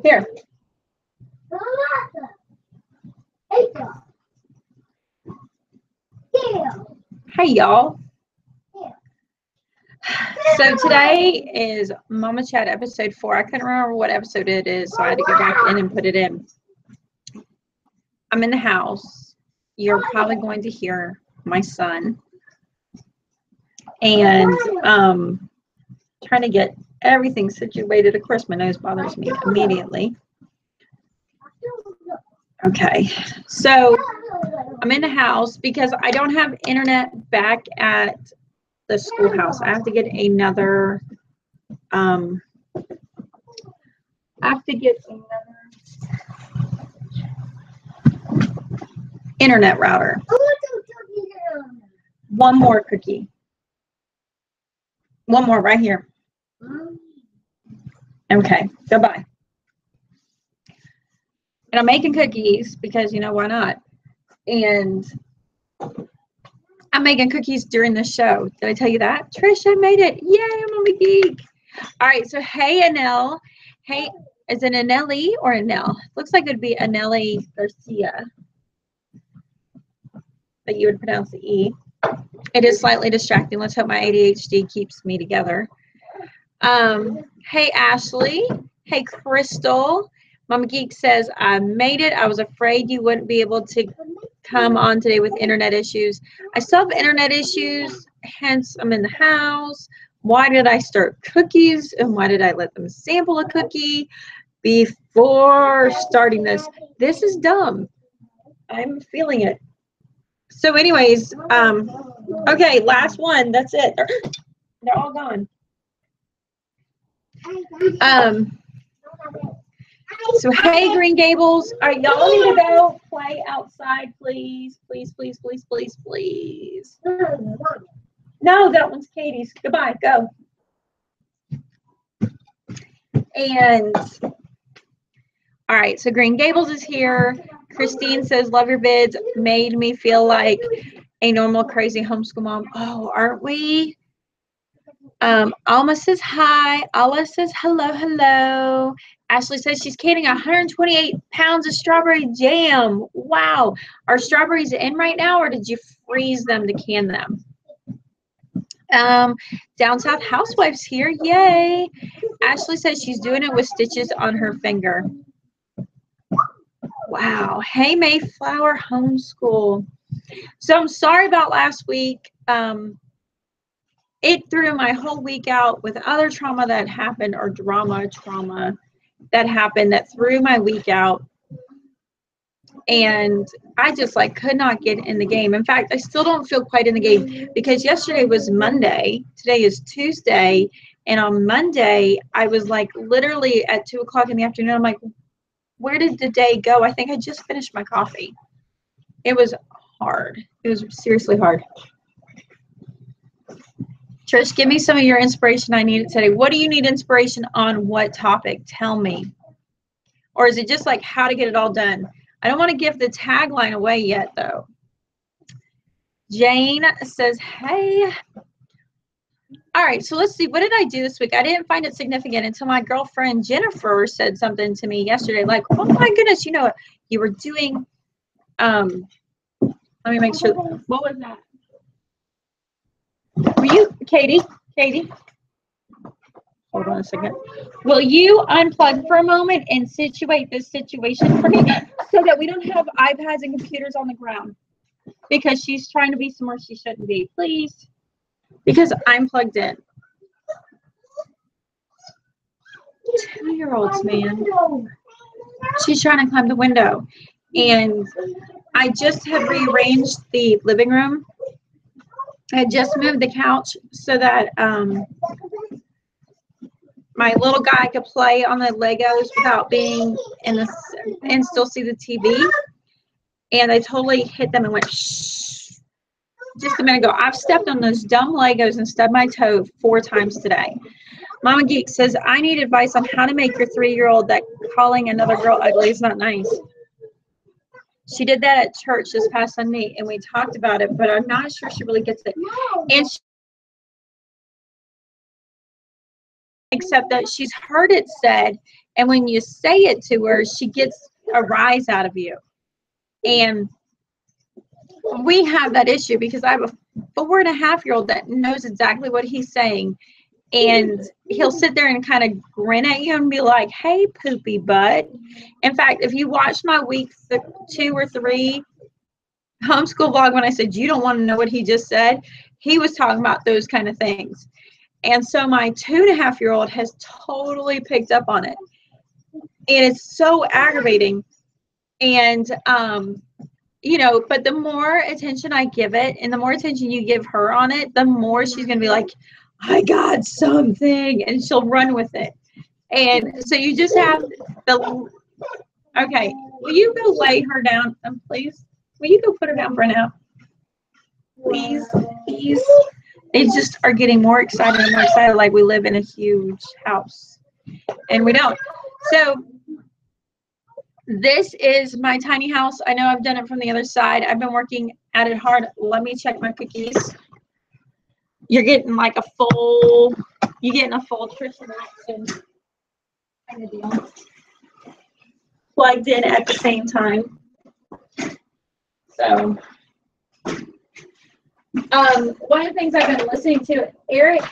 Here. Hey, y'all. So today is Mama Chat episode 4. I couldn't remember what episode it is, so I had to go back in and put it in. I'm in the house. You're probably going to hear my son. And trying to get everything situated. Of course, my nose bothers me immediately. Okay, so I'm in the house because I don't have internet back at the schoolhouse. I have to get another internet router. One more cookie. One more right here. Okay, goodbye. And I'm making cookies because, you know, why not? And I'm making cookies during the show. Did I tell you that? Trish, I made it. Yay, I'm a geek. All right, so hey, Anel. Hey, is it Anelli or Anel? Looks like it would be Anelli Garcia. But you would pronounce the E. It is slightly distracting. Let's hope my ADHD keeps me together. Hey, Ashley. Hey, Crystal. Mama Geek says, I made it. I was afraid you wouldn't be able to come on today with internet issues. I still have internet issues, hence I'm in the house. Why did I start cookies, and why did I let them sample a cookie before starting this? This is dumb. I'm feeling it. So anyways, okay, last one. That's it. They're all gone. So hey, Green Gables, all right, y'all need to go play outside, please, please, please, please, please, please. No, that one's Katie's. Goodbye, go. And all right, so Green Gables is here. Christine says, love your vids. Made me feel like a normal crazy homeschool mom. Oh, aren't we? Alma says hi. Allah says hello, hello. Ashley says she's canning 128 pounds of strawberry jam. Wow. Are strawberries in right now, or did you freeze them to can them? Down South Housewife's here. Yay. Ashley says she's doing it with stitches on her finger. Wow. Hey, Mayflower Homeschool. So I'm sorry about last week. It threw my whole week out with other trauma that happened, or trauma that happened that threw my week out. And I just could not get in the game. In fact, I still don't feel quite in the game because yesterday was Monday. Today is Tuesday. And on Monday, I was literally at 2 o'clock in the afternoon. I'm like, where did the day go? I think I just finished my coffee. It was hard. It was seriously hard. Trish, give me some of your inspiration. I need it today. What do you need inspiration on? What topic? Tell me. Or is it just how to get it all done? I don't want to give the tagline away yet, though. Jane says, hey. All right, so let's see. What did I do this week? I didn't find it significant until my girlfriend Jennifer said something to me yesterday, oh my goodness, you know what you were doing. Let me make sure. What was that? Were you, Katie? Katie? Hold on a second. Will you unplug for a moment and situate this situation for me so that we don't have iPads and computers on the ground? Because she's trying to be somewhere she shouldn't be. Please. Because I'm plugged in. 2-year-olds, man. She's trying to climb the window. And I just had rearranged the living room. I just moved the couch so that my little guy could play on the Legos without being in the and still see the TV. And I totally hit them and went shh just a minute ago. I've stepped on those dumb Legos and stubbed my toe 4 times today. Mama Geek says, I need advice on how to make your 3-year-old that calling another girl ugly is not nice. She did that at church this past Sunday, and we talked about it, but I'm not sure she really gets it. And except that she's heard it said, And when you say it to her, she gets a rise out of you. And we have that issue because I have a 4.5-year-old that knows exactly what he's saying. And he'll sit there and kind of grin at you and be like, hey, poopy butt. In fact, if you watch my week 2 or 3 homeschool vlog, when I said, you don't want to know what he just said, he was talking about those kind of things. And so my 2.5-year-old has totally picked up on it. And it's so aggravating. And, you know, but the more attention I give it and the more attention you give her on it, the more she's going to be like, I got something, and she'll run with it. And so you just have the, okay, will you go lay her down, please? Will you go put her down for now? Please, please. They just are getting more excited and more excited, like we live in a huge house, and we don't. So this is my tiny house. I know I've done it from the other side. I've been working at it hard. Let me check my cookies. You're getting like a full, you're getting a full Trish and Ogden kind of deal. Plugged in at the same time. So, one of the things I've been listening to, Eric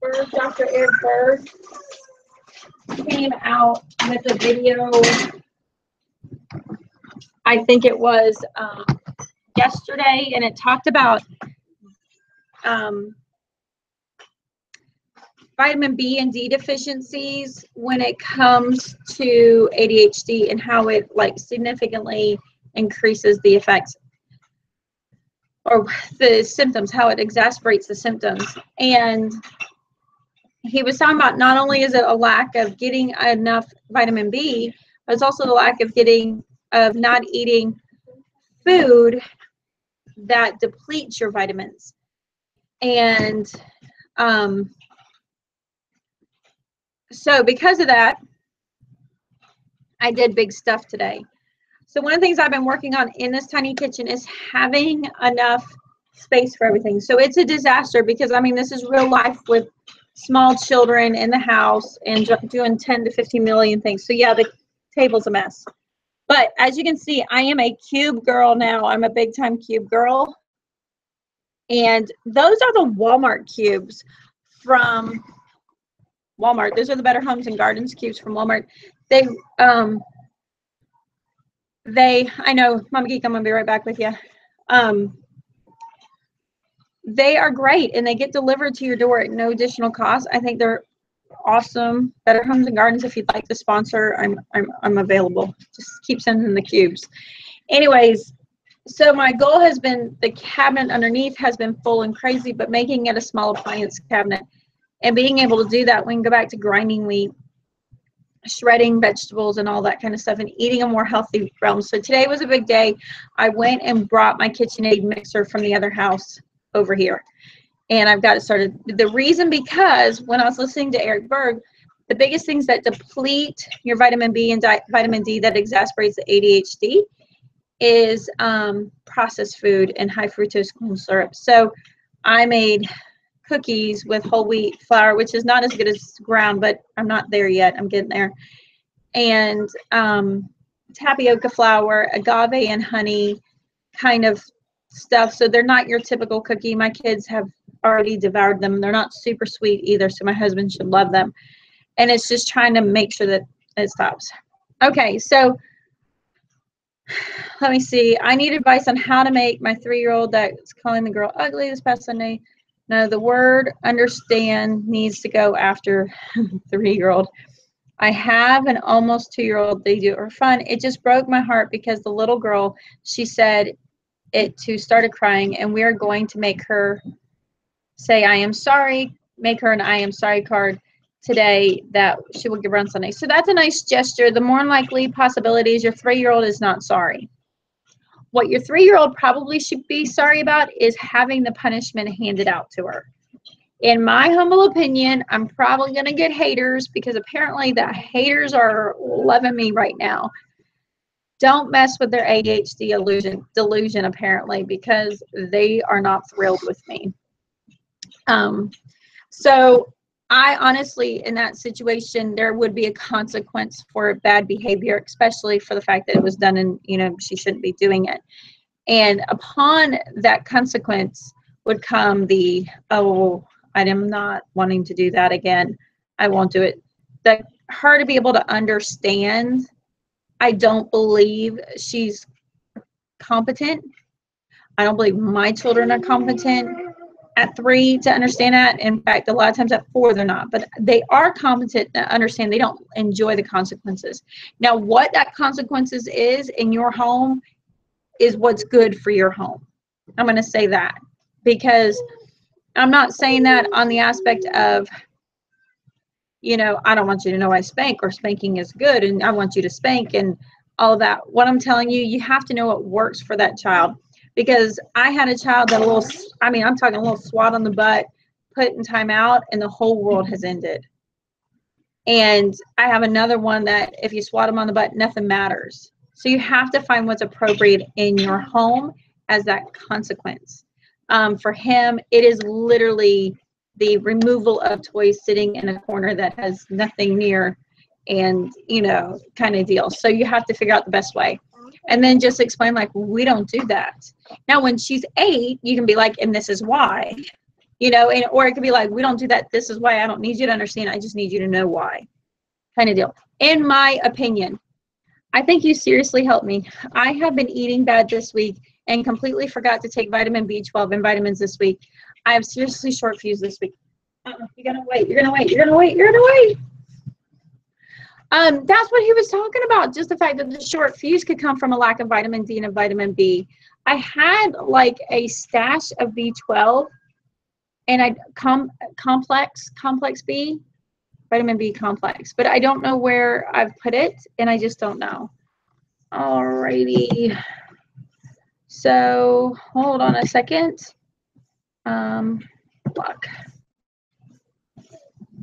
Berg, Dr. Eric Berg, came out with a video, I think it was yesterday, and it talked about vitamin B and D deficiencies when it comes to ADHD and how it like significantly increases the effects or the symptoms, how it exacerbates the symptoms. And he was talking about not only is it a lack of getting enough vitamin B, but it's also the lack of not eating food that depletes your vitamins. And so because of that, I did big stuff today. So one of the things I've been working on in this tiny kitchen is having enough space for everything. So it's a disaster because, I mean, this is real life with small children in the house and doing 10 to 15 million things. So yeah, the table's a mess. But as you can see, I am a cube girl now. I'm a big time cube girl. And those are the Walmart cubes from Walmart. Those are the Better Homes and Gardens cubes from Walmart. I know, Mama Geek, I'm gonna be right back with you. They are great and they get delivered to your door at no additional cost. I think they're awesome. Better Homes and Gardens, if you'd like to sponsor, I'm available. Just keep sending the cubes. Anyways, so my goal has been, the cabinet underneath has been full and crazy, but making it a small appliance cabinet. And being able to do that, we can go back to grinding wheat, shredding vegetables and all that kind of stuff, and eating a more healthy realm. So today was a big day. I went and brought my KitchenAid mixer from the other house over here. And I've got it started. The reason, because when I was listening to Eric Berg, the biggest things that deplete your vitamin B and vitamin D that exacerbates the ADHD is processed food and high fructose corn syrup. So I made cookies with whole wheat flour, which is not as good as ground, but I'm not there yet. I'm getting there. And tapioca flour, agave and honey kind of stuff. So they're not your typical cookie. My kids have already devoured them. They're not super sweet either, so my husband should love them. And it's just trying to make sure that it stops. Okay, so let me see. I need advice on how to make my 3-year-old that's calling the girl ugly this past Sunday. No, the word understand needs to go after 3-year-old. I have an almost 2-year-old. They do it for fun. It just broke my heart because the little girl, she said it to started crying, and we are going to make her say I am sorry, make her an I am sorry card today that she will give her on Sunday. So that's a nice gesture. The more likely possibility is your 3-year-old is not sorry. What your 3-year-old probably should be sorry about is having the punishment handed out to her. In my humble opinion, I'm probably going to get haters because apparently the haters are loving me right now. Don't mess with their ADHD delusion apparently, because they are not thrilled with me. So I honestly, in that situation, there would be a consequence for bad behavior, especially for the fact that it was done and, you know, she shouldn't be doing it. And upon that consequence would come the, oh, I am not wanting to do that again. I won't do it. That her to be able to understand, I don't believe she's competent. I don't believe my children are competent at 3 to understand that. In fact, a lot of times at 4, they're not, but they are competent to understand they don't enjoy the consequences. Now, what that consequences is in your home is what's good for your home. I'm going to say that, because I'm not saying that on the aspect of, you know, I don't want you to know I spank, or spanking is good and I want you to spank and all of that. What I'm telling you, you have to know what works for that child. Because I had a child that I'm talking a little swat on the butt, put in timeout, and the whole world has ended. And I have another one that if you swat them on the butt, nothing matters. So you have to find what's appropriate in your home as that consequence. For him, it is literally the removal of toys sitting in a corner that has nothing near, and, you know, kind of deal. So you have to figure out the best way. And then just explain, like, we don't do that. Now, when she's 8, you can be like, and this is why, you know, and or it could be like, we don't do that. This is why. I don't need you to understand. I just need you to know why, kind of deal. In my opinion, I think you seriously helped me. I have been eating bad this week and completely forgot to take vitamin B12 and vitamins this week. I have seriously short fuse this week. You're going to wait. You're going to wait. You're going to wait. You're going to wait. That's what he was talking about. Just the fact that the short fuse could come from a lack of vitamin D and vitamin B. I had like a stash of B12 and complex B, vitamin B complex, but I don't know where I've put it, and I just don't know. Alrighty. So hold on a second. Look.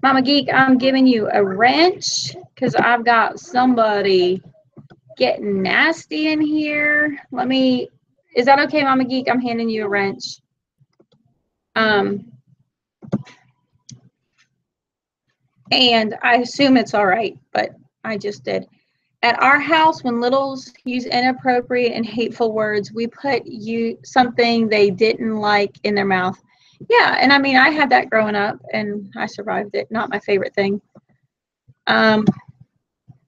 Mama Geek, I'm giving you a wrench because I've got somebody getting nasty in here. Is that okay, Mama Geek? I'm handing you a wrench. And I assume it's all right, but I just did. At our house, when littles use inappropriate and hateful words, we put something they didn't like in their mouth. Yeah, and I mean, I had that growing up, and I survived it. Not my favorite thing.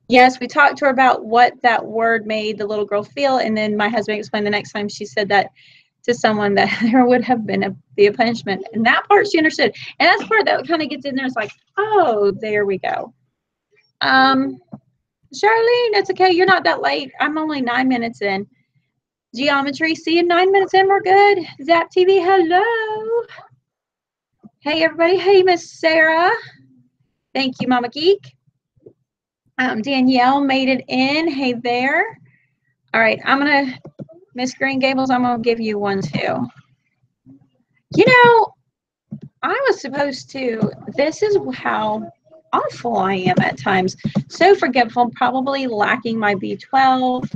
Yes, we talked to her about what that word made the little girl feel, and then my husband explained the next time she said that to someone that there would have been a punishment. And that part she understood. And that's the part that kind of gets in there. It's like, oh, there we go. Charlene, it's okay. You're not that late. I'm only 9 minutes in. Geometry, see you 9 minutes in. We're good. Zap TV, hello. Hey, everybody. Hey, Miss Sarah. Thank you, Mama Geek. Danielle made it in. Hey there. All right, Miss Green Gables, I'm going to give you one too. You know, I was supposed to, this is how awful I am at times. So forgetful, probably lacking my B12.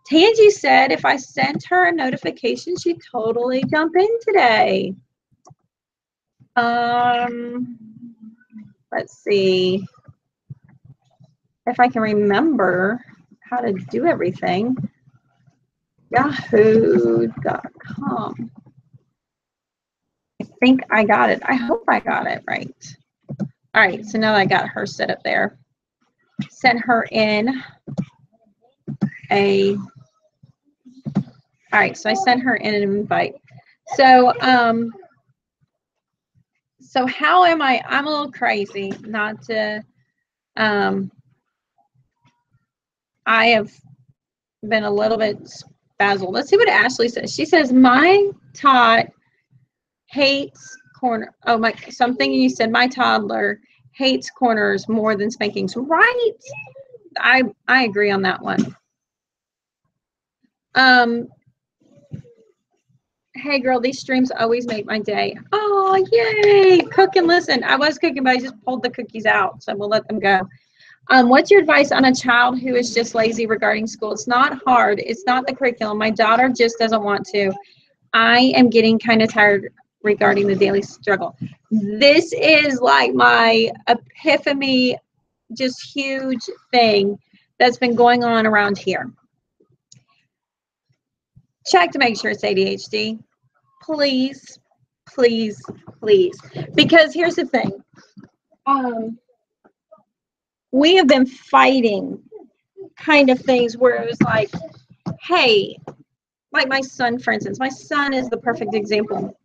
Tangi said if I sent her a notification, she'd totally jump in today. Let's see if I can remember how to do everything. Yahoo.com. I think I got it. I hope I got it right. All right, so now I got her set up there. Sent her in all right, so I sent her in an invite. So, so how am I'm a little crazy, not to, I have been a little bit spazzled. Let's see what Ashley says. She says, my tot hates something you said, my toddler hates corners more than spankings. Right. I agree on that one. Hey girl, these streams always make my day. Oh, yay. Cook and listen. I was cooking, but I just pulled the cookies out, so we'll let them go. What's your advice on a child who is just lazy regarding school? It's not hard. It's not the curriculum. My daughter just doesn't want to. I am getting kind of tired regarding the daily struggle. This is like my epiphany, just huge thing that's been going on around here. Check to make sure it's ADHD. Please, please, please. Because here's the thing. We have been fighting kind of things where it was like, hey, like my son, for instance. My son is the perfect example.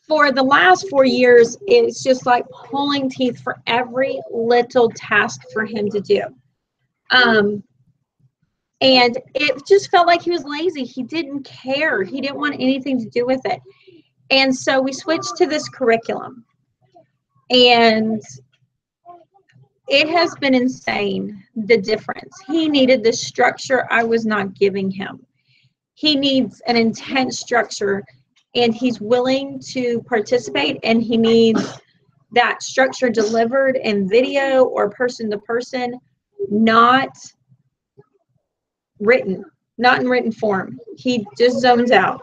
For the last 4 years, it's just like pulling teeth for every little task for him to do. And it just felt like he was lazy. He didn't care. He didn't want anything to do with it. And so we switched to this curriculum. And it has been insane, the difference. He needed the structure I was not giving him. He needs an intense structure, and he's willing to participate, and he needs that structure delivered in video or person to person, not written, not in written form. He just zones out.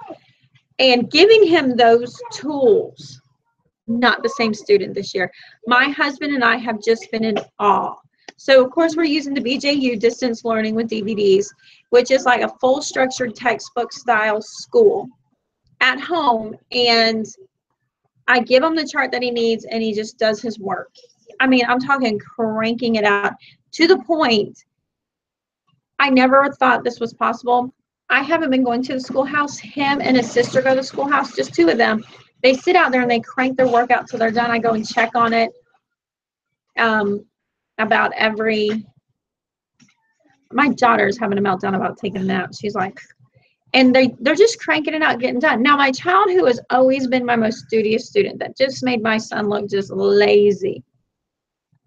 And giving him those tools, not the same student this year. My husband and I have just been in awe. So of course we're using the BJU distance learning with DVDs, which is like a full structured textbook style school at home. And I give him the chart that he needs, and he just does his work. I mean, I'm talking cranking it out to the point I never thought this was possible. I haven't been going to the schoolhouse. Him and his sister go to the schoolhouse, just two of them. They sit out there and they crank their work out till they're done. I go and check on it about every, my daughter's having a meltdown about taking a nap. She's like, and they're just cranking it out, getting done. Now, my child, who has always been my most studious student, that just made my son look just lazy,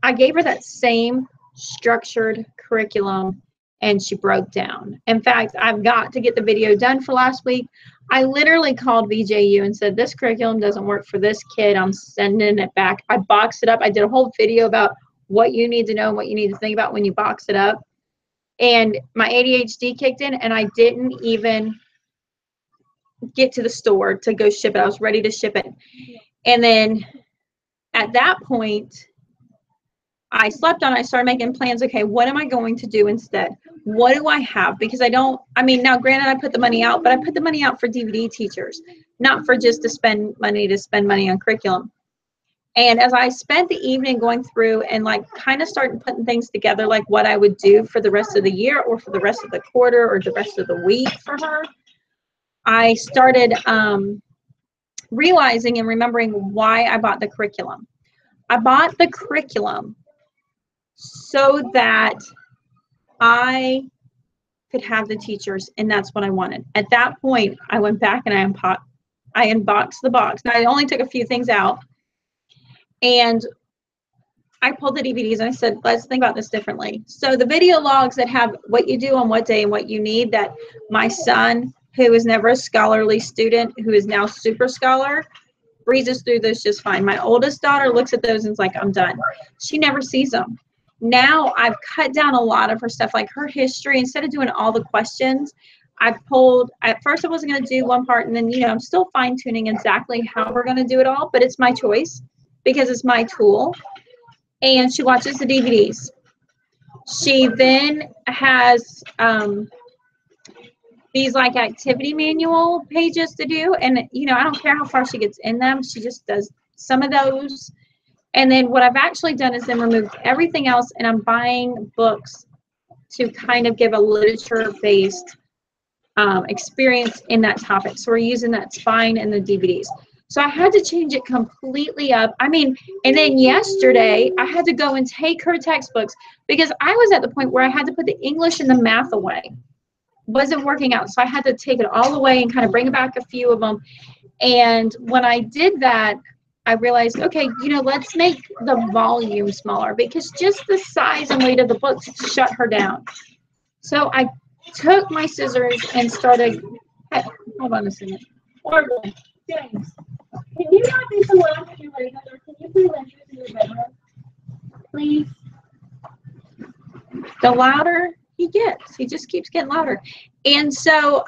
I gave her that same structured curriculum, and she broke down. In fact, I've got to get the video done for last week. I literally called VJU and said, this curriculum doesn't work for this kid. I'm sending it back. I boxed it up. I did a whole video about what you need to know and what you need to think about when you box it up. And my ADHD kicked in, and I didn't even get to the store to go ship it. I was ready to ship it. And then at that point, I slept on it. I started making plans. Okay, what am I going to do instead? What do I have? Because now granted, I put the money out, but I put the money out for DVD teachers, not for just to spend money on curriculum. And as I spent the evening going through and like kind of starting putting things together, like what I would do for the rest of the year or for the rest of the quarter or the rest of the week for her, I started realizing and remembering why I bought the curriculum. I bought the curriculum so that I could have the teachers, and that's what I wanted. At that point, I went back and I unboxed the box. Now, I only took a few things out, and I pulled the DVDs, and I said, let's think about this differently. So the video logs that have what you do on what day and what you need, that my son, who was never a scholarly student, who is now super scholar, breezes through those just fine. My oldest daughter looks at those and is like, I'm done. She never sees them. Now I've cut down a lot of her stuff, like her history. Instead of doing all the questions, I pulled, at first I wasn't going to do one part, and then, I'm still fine tuning exactly how we're going to do it all, but it's my choice because it's my tool. And she watches the DVDs. She then has these like activity manual pages to do. And, I don't care how far she gets in them. She just does some of those. And then what I've actually done is then removed everything else, and I'm buying books to kind of give a literature-based experience in that topic. So we're using that spine and the DVDs. So I had to change it completely up. And then yesterday I had to go and take her textbooks because I was at the point where I had to put the English and the math away. Wasn't working out. So I had to take it all away and kind of bring back a few of them. And when I did that, I realized, okay, let's make the volume smaller because just the size and weight of the books shut her down. So I took my scissors and started, hold on a second. Orville, James, can you not do some lounge in your bedroom, or can you play lunches in your bedroom? Please. The louder he gets, he just keeps getting louder. And so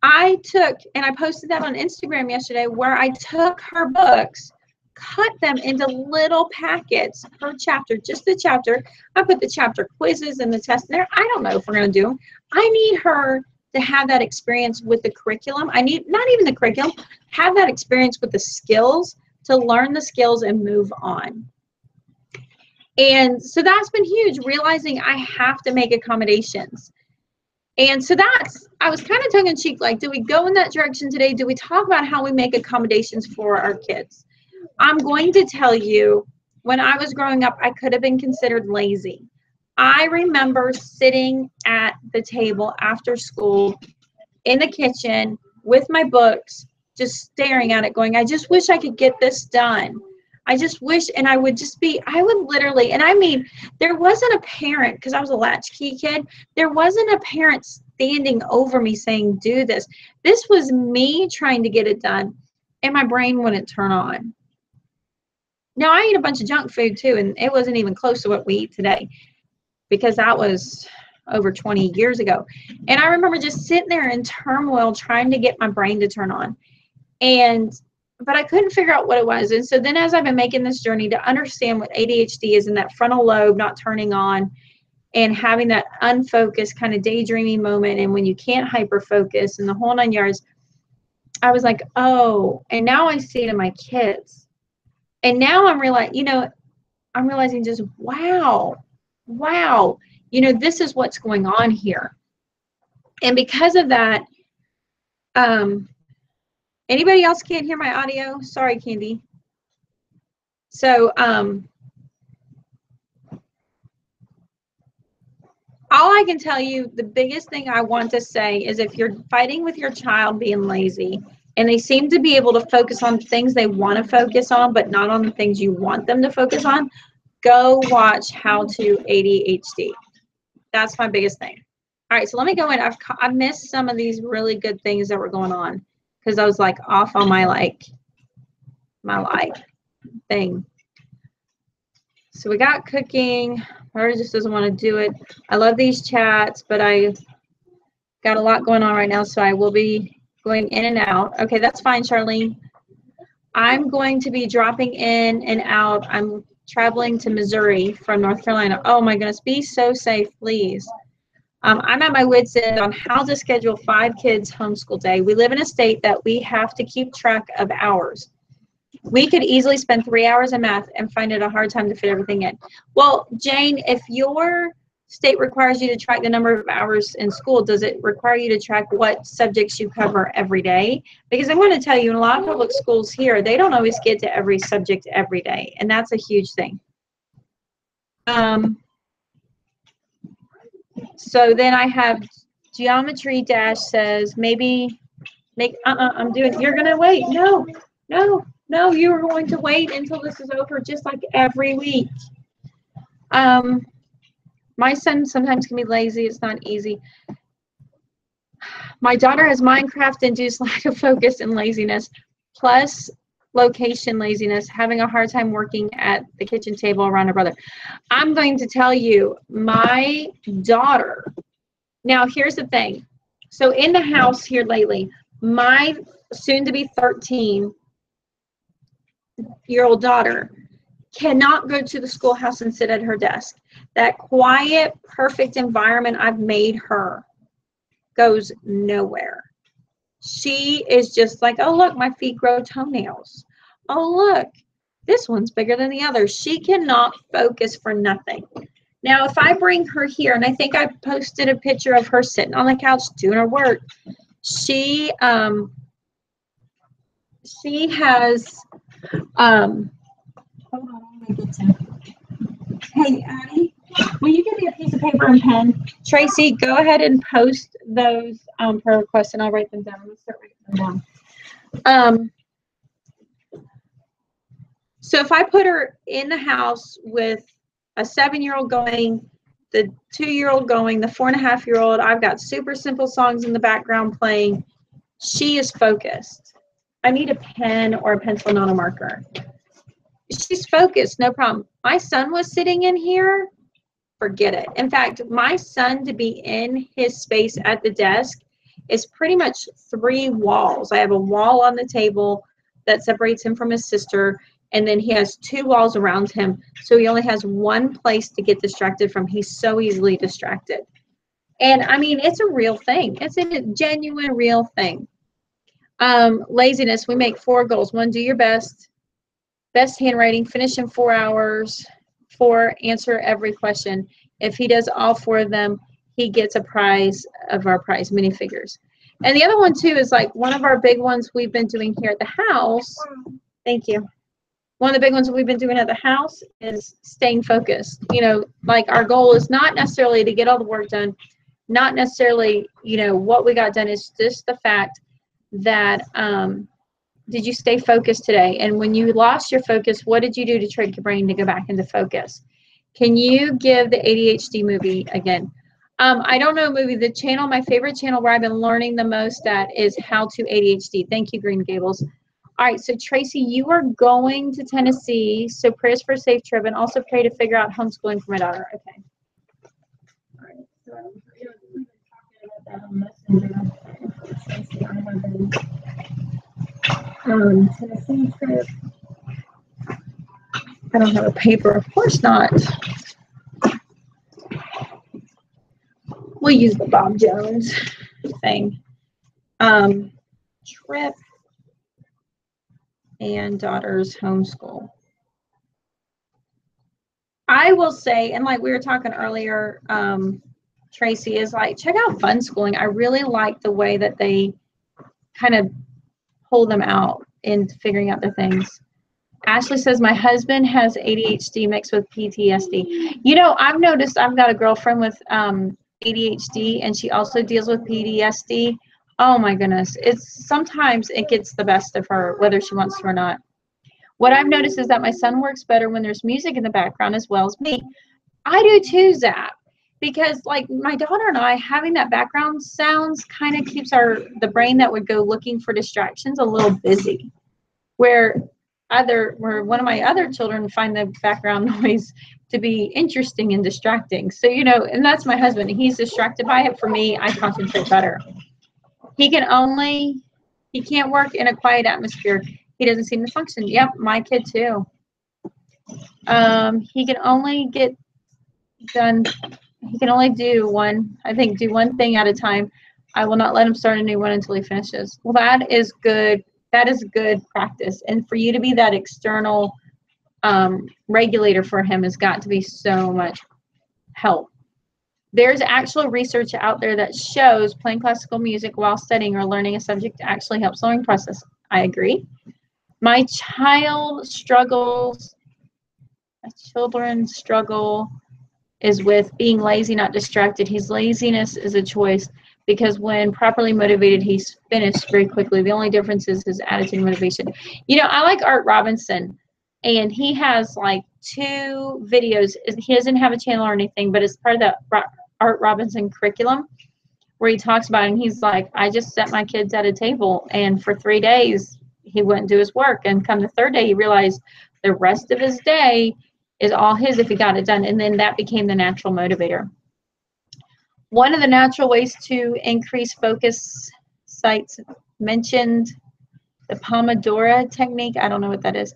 I took, and I posted that on Instagram yesterday, where I took her books, cut them into little packets per chapter, just the chapter. I put the chapter quizzes and the test in there. I don't know if we're going to do them. I need her to have that experience with the curriculum. I need, not even the curriculum, have that experience with the skills, to learn the skills and move on. And so that's been huge, realizing I have to make accommodations. And so that's, I was kind of tongue in cheek, like, do we go in that direction today? Do we talk about how we make accommodations for our kids? I'm going to tell you, when I was growing up, I could have been considered lazy. I remember sitting at the table after school in the kitchen with my books, just staring at it going, I just wish I could get this done. I just wish, and I would just be, I would literally, and I mean, there wasn't a parent, because I was a latchkey kid, there wasn't a parent standing over me saying, do this. This was me trying to get it done, and my brain wouldn't turn on. Now, I eat a bunch of junk food too, and it wasn't even close to what we eat today, because that was over 20 years ago. And I remember just sitting there in turmoil trying to get my brain to turn on. But I couldn't figure out what it was. And so then as I've been making this journey to understand what ADHD is, and that frontal lobe not turning on and having that unfocused kind of daydreaming moment, and when you can't hyper focus and the whole 9 yards, I was like, oh, and now I see it in my kids. And now I'm realizing just, wow, this is what's going on here. And because of that, anybody else can't hear my audio? Sorry, Candy. So, all I can tell you, the biggest thing I want to say is, if you're fighting with your child being lazy, and they seem to be able to focus on things they want to focus on, but not on the things you want them to focus on, go watch How to ADHD. That's my biggest thing. All right, so let me go in. I missed some of these really good things that were going on, because I was like off on my thing. So we got cooking. Her just doesn't want to do it. I love these chats, but I got a lot going on right now, so I will be going in and out. Okay, that's fine, Charlene. I'm going to be dropping in and out. I'm traveling to Missouri from North Carolina. Oh my goodness, be so safe, please. I'm at my wit's end on how to schedule 5 kids homeschool day. We live in a state that we have to keep track of hours. We could easily spend 3 hours in math and find it a hard time to fit everything in. Well, Jane, if your state requires you to track the number of hours in school, does it require you to track what subjects you cover every day? Because I'm going to tell you, in a lot of public schools here, they don't always get to every subject every day, and that's a huge thing. So then I have Geometry Dash says, maybe make, I'm doing, you're going to wait. No, you are going to wait until this is over, just like every week. My son sometimes can be lazy. It's not easy. My daughter has Minecraft-induced lack of focus and laziness, plus location laziness, having a hard time working at the kitchen table around her brother. I'm going to tell you, my daughter, now here's the thing. So in the house here lately, my soon-to-be 13-year-old daughter cannot go to the schoolhouse and sit at her desk. That quiet, perfect environment I've made her goes nowhere. She is just like, oh, look, my feet grow toenails. Oh, look, this one's bigger than the other. She cannot focus for nothing. Now, if I bring her here, and I think I posted a picture of her sitting on the couch doing her work, she has, hold on, let me get to. Hey, Addie, will you give me a piece of paper and pen? Tracy, go ahead and post those per request, and I'll write them down. I'm going to start writing them down. So if I put her in the house with a 7-year-old going, the 2-year-old going, the 4.5-year-old, I've got super simple songs in the background playing. She is focused. I need a pen or a pencil, not a marker. She's focused, no problem. My son was sitting in here, forget it. In fact, my son, to be in his space at the desk is pretty much 3 walls. I have a wall on the table that separates him from his sister, and then he has 2 walls around him. So he only has one place to get distracted from. He's so easily distracted. And I mean, it's a real thing. It's a genuine, real thing. Laziness, we make 4 goals. 1, do your best. Best handwriting, finish in 4 hours. 4, answer every question. If he does all 4 of them, he gets a prize of our prize, minifigures. And the other one too is like one of our big ones we've been doing here at the house. Thank you. One of the big ones we've been doing at the house is staying focused. You know, like our goal is not necessarily to get all the work done, not necessarily, you know, what we got done. Is just the fact that did you stay focused today? And when you lost your focus, what did you do to trick your brain to go back into focus? Can you give the ADHD movie again? I don't know a movie. The channel, my favorite channel where I've been learning the most at is How to ADHD. Thank you, Green Gables. All right, so Tracy, you are going to Tennessee, so prayers for a safe trip, and also pray to figure out homeschooling for my daughter. Okay. All right, so we've been talking about that on Messenger. Tracy, I have been Tennessee trip. I don't have a paper, of course not. We'll use the Bob Jones thing. Trip and daughter's homeschool. I will say, and like we were talking earlier, Tracy, is like, check out Fun Schooling. I really like the way that they kind of pull them out in figuring out their things. Ashley says, my husband has ADHD mixed with PTSD. You know, I've noticed I've got a girlfriend with ADHD, and she also deals with PTSD. Oh my goodness. Sometimes it gets the best of her, whether she wants to or not. What I've noticed is that my son works better when there's music in the background as well as me. I do too, Zap, because like my daughter and I, having that background sounds kind of keeps the brain that would go looking for distractions a little busy. Where one of my other children find the background noise to be interesting and distracting. So, you know, and that's my husband. He's distracted by it. For me, I concentrate better. He can't work in a quiet atmosphere. He doesn't seem to function. Yep, my kid too. He can only get done, he can only do one thing at a time. I will not let him start a new one until he finishes. Well, that is good. That is good practice. And for you to be that external regulator for him has got to be so much help. There's actual research out there that shows playing classical music while studying or learning a subject actually helps learning process. I agree. My children struggle is with being lazy, not distracted. His laziness is a choice because when properly motivated, he's finished very quickly. The only difference is his attitude and motivation. You know, I like Art Robinson, and he has like 2 videos. He doesn't have a channel or anything, but it's part of the Art Robinson curriculum where he talks about it, and he's like, I just set my kids at a table, and for 3 days, he wouldn't do his work. And come the 3rd day, he realized the rest of his day is all his if he got it done. And then that became the natural motivator. One of the natural ways to increase focus sites mentioned the Pomodoro technique. I don't know what that is.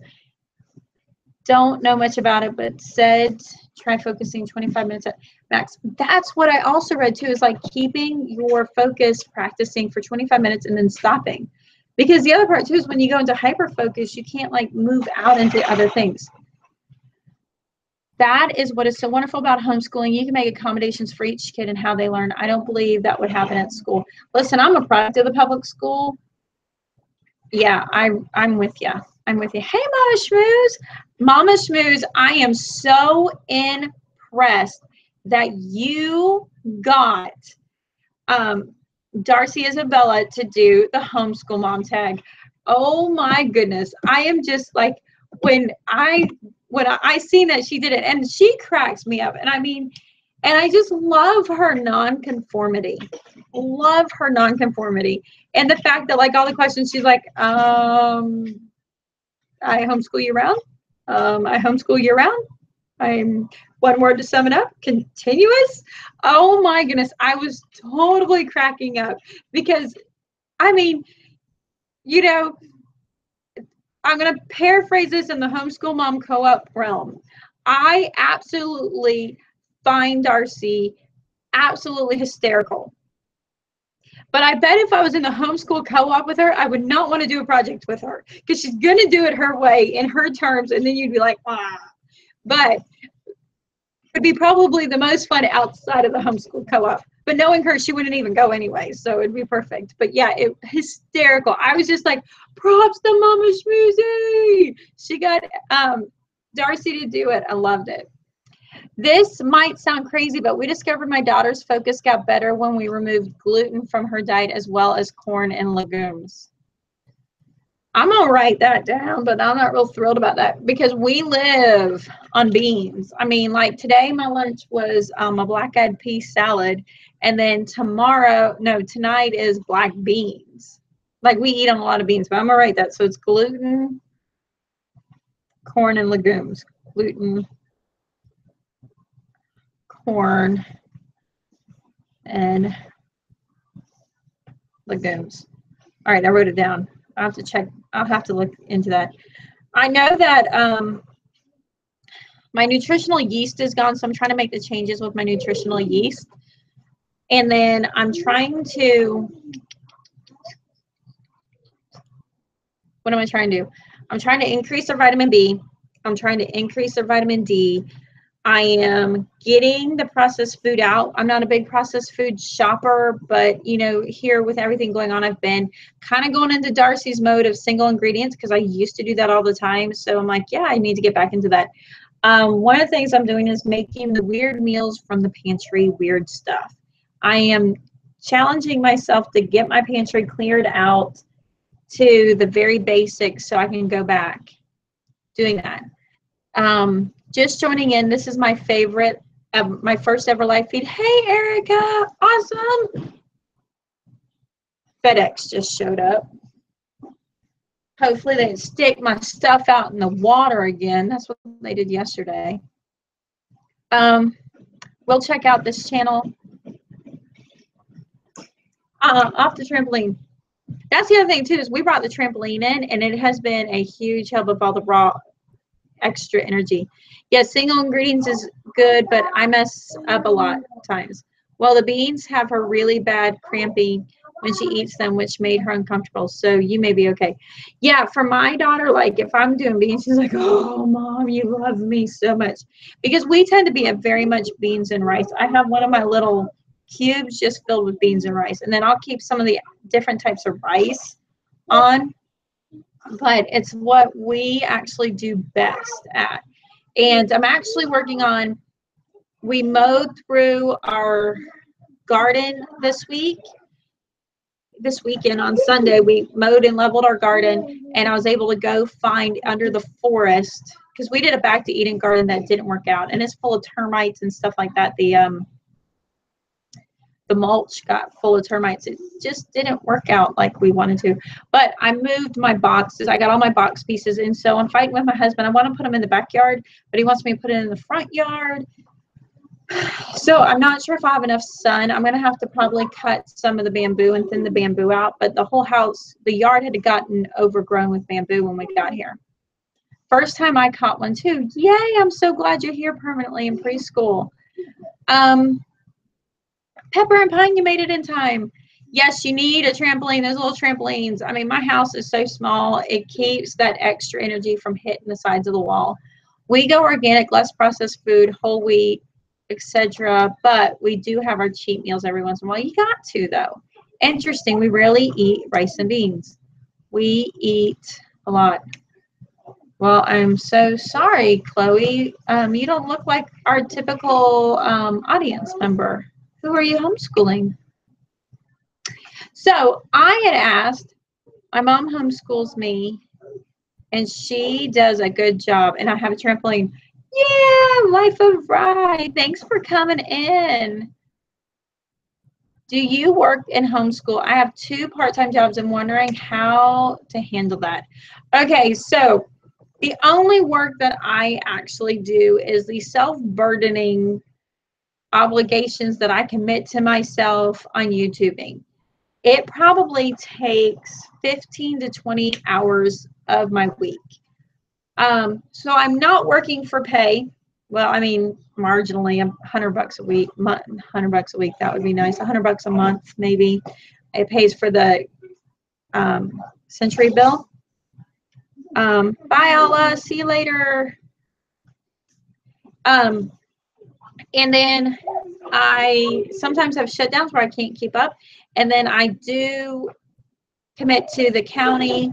Don't know much about it, but said try focusing 25 minutes at max. That's what I also read too, is like keeping your focus practicing for 25 minutes and then stopping. Because the other part too is when you go into hyper focus, you can't like move out into other things. That is what is so wonderful about homeschooling. You can make accommodations for each kid and how they learn. I don't believe that would happen at school. Listen, I'm a product of the public school. Yeah, I'm with you. I'm with you. Hey, Mama Schmooze. Mama Schmooze, I am so impressed that you got Darcy Isabella to do the homeschool mom tag. Oh my goodness. I am just like, when I seen that she did it, and she cracks me up. And I mean, and I just love her nonconformity. Love her nonconformity. And the fact that like all the questions, she's like, I homeschool year round. I homeschool year round. One word to sum it up, continuous. Oh my goodness, I was totally cracking up because, I mean, you know, I'm going to paraphrase this in the homeschool mom co-op realm. I absolutely find Darcy absolutely hysterical. But I bet if I was in the homeschool co-op with her, I would not want to do a project with her because she's going to do it her way in her terms. And then you'd be like, ah. But it would be probably the most fun outside of the homeschool co-op. But knowing her, she wouldn't even go anyway. So it'd be perfect. But yeah, hysterical. I was just like, props to Mama Schmoozy. She got Darcy to do it. I loved it. This might sound crazy, but we discovered my daughter's focus got better when we removed gluten from her diet as well as corn and legumes. I'm going to write that down, but I'm not real thrilled about that because we live on beans. I mean, like today my lunch was a black-eyed pea salad, and then tonight is black beans. Like we eat on a lot of beans, but I'm going to write that. So it's gluten, corn, and legumes. Gluten, corn, and legumes. All right, I wrote it down. I'll have to check. I'll have to look into that. I know that my nutritional yeast is gone, so I'm trying to make the changes with my nutritional yeast. And then I'm trying to, what am I trying to do? I'm trying to increase their vitamin B. I'm trying to increase their vitamin D. I am getting the processed food out. I'm not a big processed food shopper, but you know, here with everything going on, I've been kind of going into Darcy's mode of single ingredients because I used to do that all the time. So I'm like, yeah, I need to get back into that. One of the things I'm doing is making the weird meals from the pantry, weird stuff. I am challenging myself to get my pantry cleared out to the very basics so I can go back doing that. Just joining in, this is my favorite, my first ever live feed. Hey, Erica, awesome. FedEx just showed up. Hopefully they didn't stick my stuff out in the water again. That's what they did yesterday. We'll check out this channel. Off the trampoline. That's the other thing too, is we brought the trampoline in and it has been a huge help with all the raw extra energy. Yes, single ingredients is good, but I mess up a lot of times. Well, the beans have her really bad cramping when she eats them, which made her uncomfortable. So you may be okay. Yeah, for my daughter, like if I'm doing beans, she's like, oh, Mom, you love me so much. Because we tend to be a very much beans and rice. I have one of my little cubes just filled with beans and rice. And then I'll keep some of the different types of rice on. But it's what we actually do best at. And I'm actually working on, we mowed through our garden this weekend on Sunday. We mowed and leveled our garden, and I was able to go find under the forest, because we did a back to Eden garden that didn't work out, and it's full of termites and stuff like that. The mulch got full of termites. It just didn't work out like we wanted to. But I moved my boxes. I got all my box pieces. And so I'm fighting with my husband. I want to put them in the backyard, but he wants me to put it in the front yard. So I'm not sure if I have enough sun. I'm going to have to probably cut some of the bamboo and thin the bamboo out. But the whole house, the yard had gotten overgrown with bamboo when we got here. First time I caught one too. Yay, I'm so glad you're here permanently in preschool. Pepper and Pine, you made it in time. Yes, you need a trampoline. Those little trampolines. I mean, my house is so small. It keeps that extra energy from hitting the sides of the wall. We go organic, less processed food, whole wheat, etc. But we do have our cheat meals every once in a while. You got to, though. Interesting. We rarely eat rice and beans. We eat a lot. Well, I'm so sorry, Chloe. You don't look like our typical audience member. Who are you homeschooling? So I had asked, my mom homeschools me, and she does a good job, and I have a trampoline. Yeah, Life of Rye. Thanks for coming in. Do you work in homeschool? I have 2 part-time jobs and wondering how to handle that. Okay, so The only work that I actually do is the self-burdening obligations that I commit to myself on YouTubing. It probably takes 15 to 20 hours of my week. So I'm not working for pay. Well, I mean, marginally, $100 a week, $100 a week, that would be nice. $100 a month, maybe. It pays for the Century bill. Bye, Allah. See you later. And then I sometimes have shutdowns where I can't keep up. And then I do commit to the county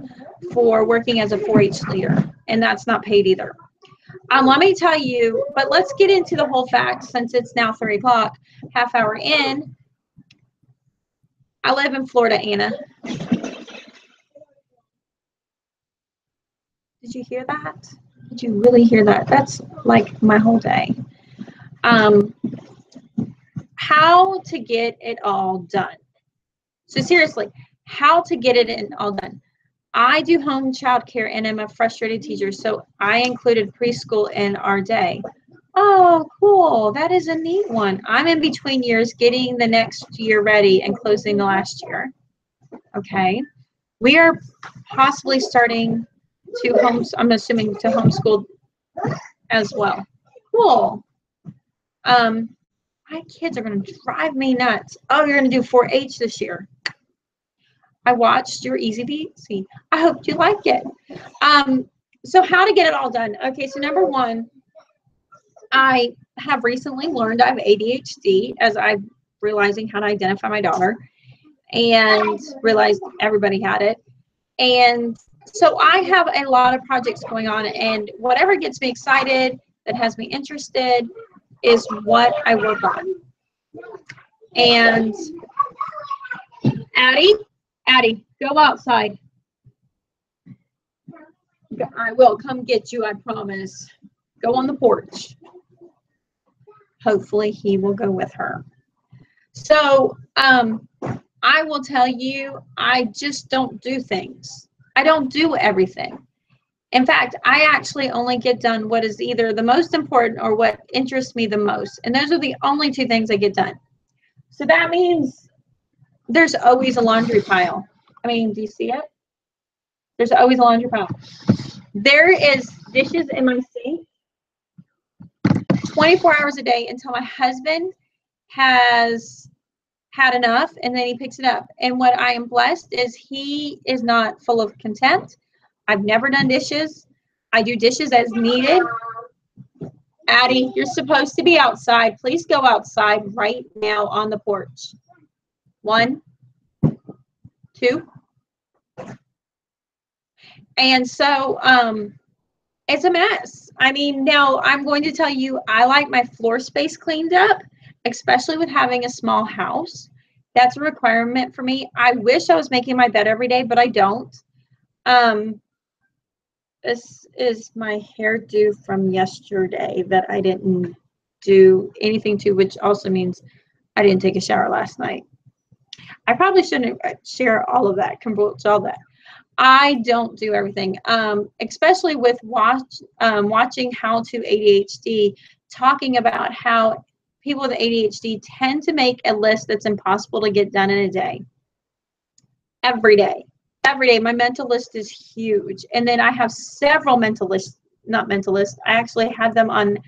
for working as a 4-H leader. And that's not paid either. Let me tell you, but let's get into the whole fact since it's now 3 o'clock, half hour in. I live in Florida, Anna. Did you hear that? Did you really hear that? That's like my whole day. How to get it all done. So seriously, how to get it all done. I do home child care and I'm a frustrated teacher, so I included preschool in our day. Oh, cool. That is a neat one. I'm in between years getting the next year ready and closing the last year. Okay. We are possibly starting to I'm assuming to homeschool as well. Cool. My kids are going to drive me nuts. Oh, you're going to do 4-H this year. I watched your Easy Peasy. I hope you like it. So how to get it all done. Okay, so number one, I have recently learned I have ADHD as I'm realizing how to identify my daughter and realized everybody had it. And so I have a lot of projects going on, and whatever gets me excited, that has me interested, is what I work on. And Addie, go outside. I will come get you, I promise. Go on the porch. Hopefully he will go with her. So I will tell you, I just don't do things. I don't do everything. In fact, I actually only get done what is either the most important or what interests me the most. And those are the only two things I get done. So that means there's always a laundry pile. I mean, do you see it? There's always a laundry pile. There is dishes in my sink 24 hours a day until my husband has had enough, and then he picks it up. And what I am blessed is he is not full of contempt. I've never done dishes. I do dishes as needed. Addie, you're supposed to be outside. Please go outside right now on the porch. 1, 2. And so it's a mess. I mean, now I'm going to tell you, I like my floor space cleaned up, especially with having a small house. That's a requirement for me. I wish I was making my bed every day, but I don't. This is my hairdo from yesterday that I didn't do anything to, which also means I didn't take a shower last night. I probably shouldn't share all of that, convulse all that. I don't do everything, especially with watching How to ADHD, talking about how people with ADHD tend to make a list that's impossible to get done in a day. Every day. My mental list is huge. And then I have several mental lists, not mental lists. I actually have them on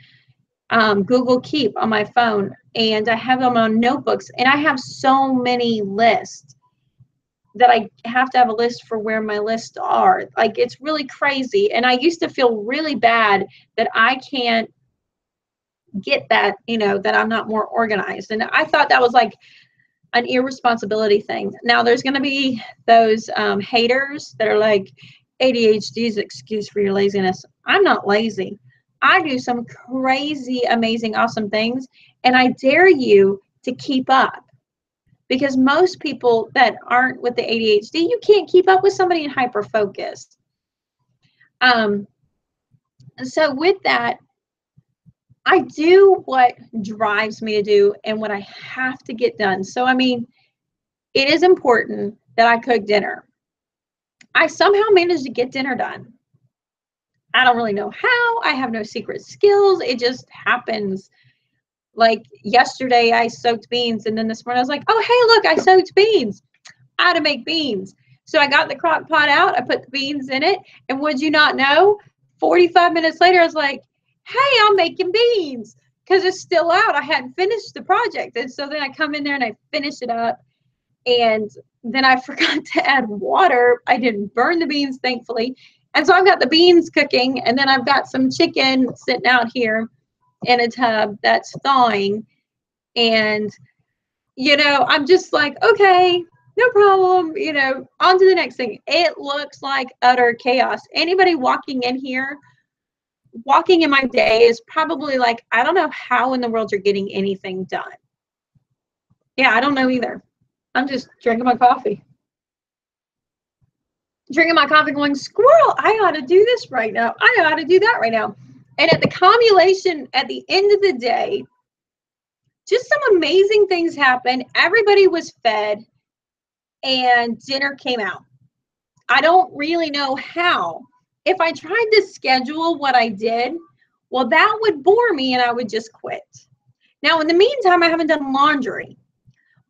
Google Keep on my phone, and I have them on notebooks. And I have so many lists that I have to have a list for where my lists are. Like, it's really crazy. And I used to feel really bad that I can't get that, that I'm not more organized. And I thought that was like an irresponsibility thing. Now there's going to be those haters that are like, ADHD's excuse for your laziness. I'm not lazy. I do some crazy, amazing, awesome things, and I dare you to keep up. Because most people that aren't with the ADHD, you can't keep up with somebody in hyper-focus. So with that, I do what drives me to do and what I have to get done. So, I mean, it is important that I cook dinner. I somehow managed to get dinner done. I don't really know how. I have no secret skills. It just happens. Like yesterday, I soaked beans, and then this morning I was like, oh, hey, look, I soaked beans. How to make beans. So I got the crock pot out, I put the beans in it, and would you not know, 45 minutes later, I was like, hey, I'm making beans, because it's still out. I hadn't finished the project. And so then I come in there and I finish it up, and then I forgot to add water. I didn't burn the beans, thankfully. And so I've got the beans cooking, and then I've got some chicken sitting out here in a tub that's thawing. And, I'm just like, okay, no problem, on to the next thing. It looks like utter chaos. Anybody walking in here, walking in my day is probably like, I don't know how in the world you're getting anything done. Yeah, I don't know either. I'm just drinking my coffee. Going, squirrel, I ought to do this right now. I ought to do that right now. And at the culmination, at the end of the day, just some amazing things happened. Everybody was fed and dinner came out. I don't really know how. If I tried to schedule what I did, well, that would bore me and I would just quit. Now, in the meantime, I haven't done laundry.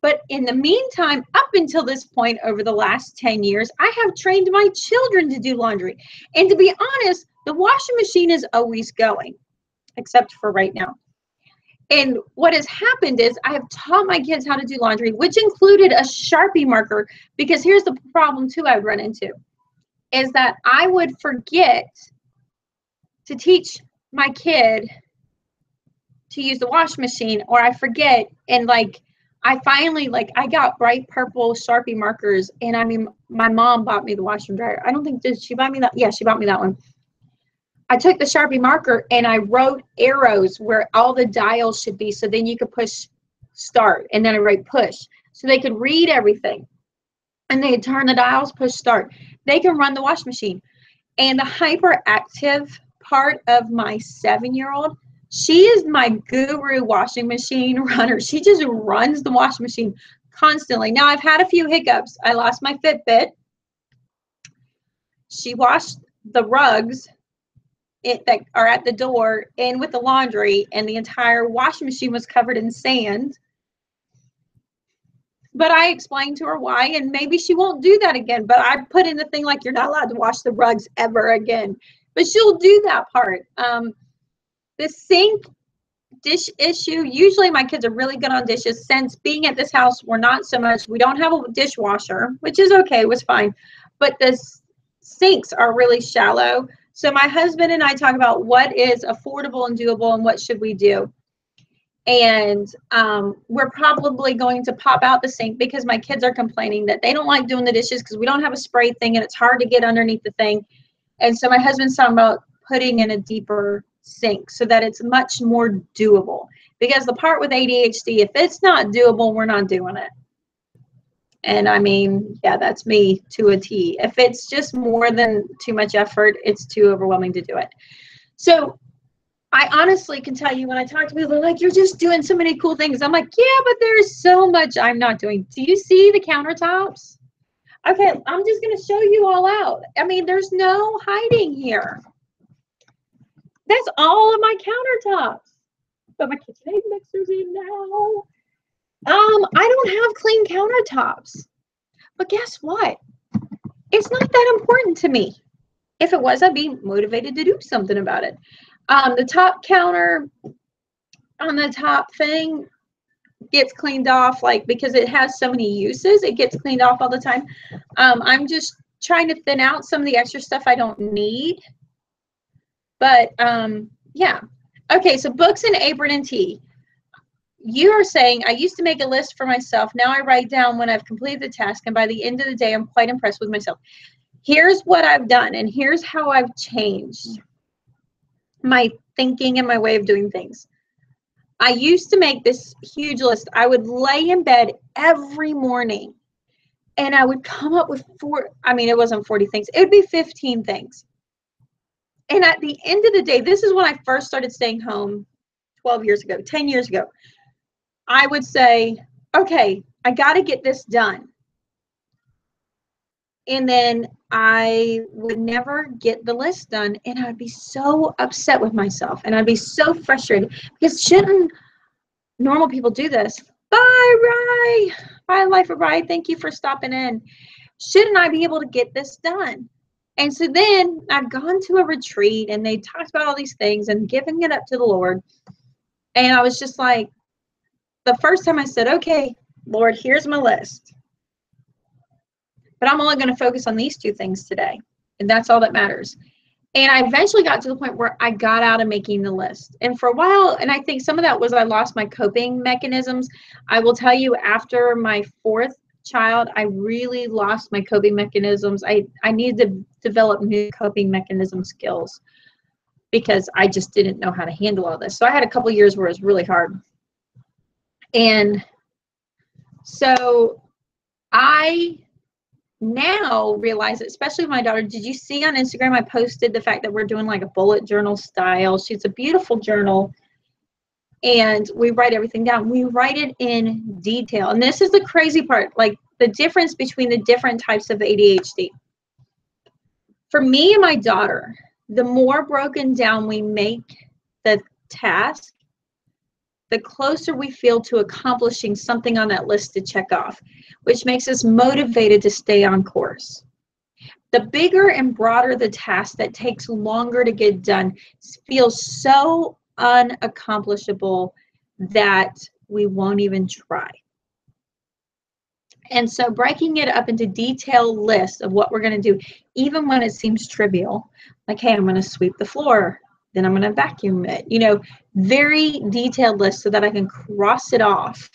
But in the meantime, up until this point, over the last 10 years, I have trained my children to do laundry. And to be honest, the washing machine is always going, except for right now. And what has happened is I have taught my kids how to do laundry, which included a Sharpie marker, because here's the problem too I would run into, is that I would forget to teach my kid to use the washing machine, or I forget, and I finally, I got bright purple Sharpie markers, and I mean, my mom bought me the washer and dryer. I don't think, did she buy me that? Yeah, she bought me that one. I took the Sharpie marker and I wrote arrows where all the dials should be, so then you could push start, and then I write push, so they could read everything, and they'd turn the dials, push start. They can run the washing machine. And the hyperactive part of my 7-year-old, she is my guru washing machine runner. She just runs the washing machine constantly. Now, I've had a few hiccups. I lost my Fitbit. She washed the rugs that are at the door in with the laundry, and the entire washing machine was covered in sand. But I explained to her why, and maybe she won't do that again. But I put in the thing like, you're not allowed to wash the rugs ever again. But she'll do that part. The sink dish issue, usually my kids are really good on dishes. Since being at this house, we're not so much. We don't have a dishwasher, which is okay. It was fine. But the sinks are really shallow. So my husband and I talk about what is affordable and doable and what should we do. And we're probably going to pop out the sink, because my kids are complaining that they don't like doing the dishes because we don't have a spray thing and it's hard to get underneath the thing. And so my husband's talking about putting in a deeper sink so that it's much more doable. Because the part with ADHD, if it's not doable, we're not doing it. And I mean, yeah, that's me to a T. If it's just more than too much effort, it's too overwhelming to do it. So I honestly can tell you, when I talk to people, they're like, you're just doing so many cool things. I'm like, yeah, but there's so much I'm not doing. Do you see the countertops? Okay, I'm just going to show you all out. I mean, there's no hiding here. That's all of my countertops. But my KitchenAid mixer's in now. I don't have clean countertops. But guess what? It's not that important to me. If it was, I'd be motivated to do something about it. The top counter on the top thing gets cleaned off, because it has so many uses, it gets cleaned off all the time. I'm just trying to thin out some of the extra stuff I don't need. But yeah. Okay, so books and apron and tea. You are saying, I used to make a list for myself. Now I write down when I've completed the task, and by the end of the day, I'm quite impressed with myself. Here's what I've done, and here's how I've changed my thinking and my way of doing things. I used to make this huge list. I would lay in bed every morning, and I would come up with it wasn't 40 things. It would be 15 things. And at the end of the day, this is when I first started staying home 12 years ago, 10 years ago. I would say, okay, I got to get this done. And then I would never get the list done, and I'd be so upset with myself, and I'd be so frustrated, because shouldn't normal people do this? Bye, Rye. Bye, Life of Rye. Thank you for stopping in. Shouldn't I be able to get this done? And so then I'd gone to a retreat, and they talked about all these things and giving it up to the Lord. And I was just like, the first time I said, okay, Lord, here's my list, but I'm only going to focus on these 2 things today, and that's all that matters. And I eventually got to the point where I got out of making the list. And for a while, and I think some of that was I lost my coping mechanisms. I will tell you, after my 4th child, I really lost my coping mechanisms. I needed to develop new coping mechanism skills, because I just didn't know how to handle all this. So I had a couple years where it was really hard. And so I now realize, especially with my daughter, did you see on Instagram I posted the fact that we're doing like a bullet journal style? She's a beautiful journal, and we write everything down. We write it in detail. And this is the crazy part, like the difference between the different types of ADHD. For me and my daughter, the more broken down we make the task, the closer we feel to accomplishing something on that list to check off, which makes us motivated to stay on course. The bigger and broader the task that takes longer to get done feels so unaccomplishable that we won't even try. And so breaking it up into detailed lists of what we're going to do, even when it seems trivial, like, hey, I'm going to sweep the floor, then I'm going to vacuum it, very detailed list so that I can cross it off.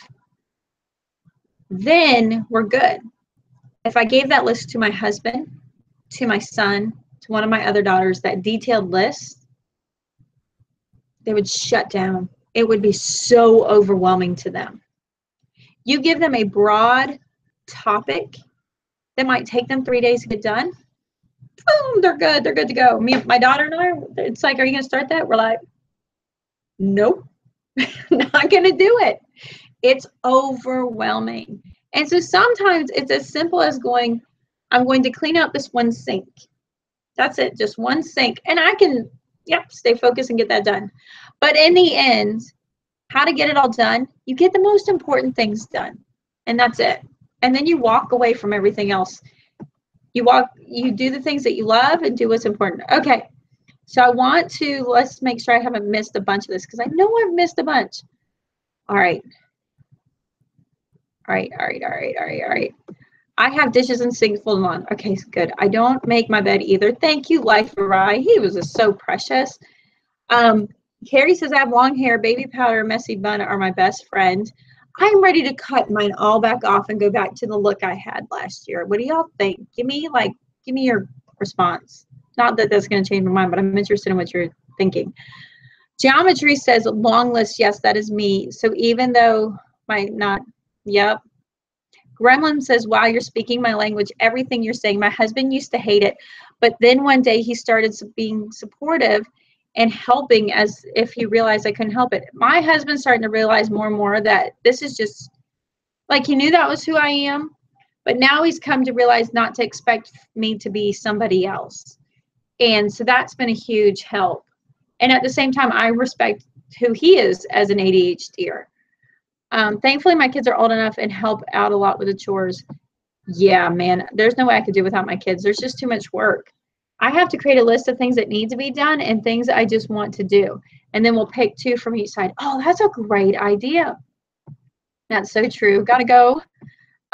Then we're good. If I gave that list to my husband, to my son, to one of my other daughters, that detailed list, they would shut down. It would be so overwhelming to them. You give them a broad topic that might take them 3 days to get done, boom, they're good. They're good to go. My daughter and I, it's like, are you going to start that? We're like, nope, not going to do it. It's overwhelming. And so sometimes it's as simple as going, I'm going to clean out this one sink. That's it, just one sink. And I can, stay focused and get that done. But in the end, how to get it all done, you get the most important things done. And that's it. And then you walk away from everything else. You do the things that you love and do what's important. Okay. So let's make sure I haven't missed a bunch of this, because I know I've missed a bunch. All right. All right. I have dishes and sinks full on. Okay, good. I don't make my bed either. Thank you, Life of Rye. He was just so precious. Carrie says, I have long hair, baby powder, messy bun are my best friend. I'm ready to cut mine all back off and go back to the look I had last year. What do y'all think? Give me your response. Not that that's going to change my mind, but I'm interested in what you're thinking. Geometry says, long list. Yes, that is me. So even though yep. Gremlin says, wow, you're speaking my language. Everything you're saying. My husband used to hate it, but then one day he started being supportive and helping as if he realized I couldn't help it. My husband's starting to realize more and more that this is just, like, he knew that was who I am, but now he's come to realize not to expect me to be somebody else. And so that's been a huge help. And at the same time, I respect who he is as an ADHDer. Thankfully, my kids are old enough and help out a lot with the chores. Yeah, man, there's no way I could do without my kids. There's just too much work. I have to create a list of things that need to be done and things that I just want to do. And then we'll pick 2 from each side. Oh, that's a great idea. That's so true. Gotta go.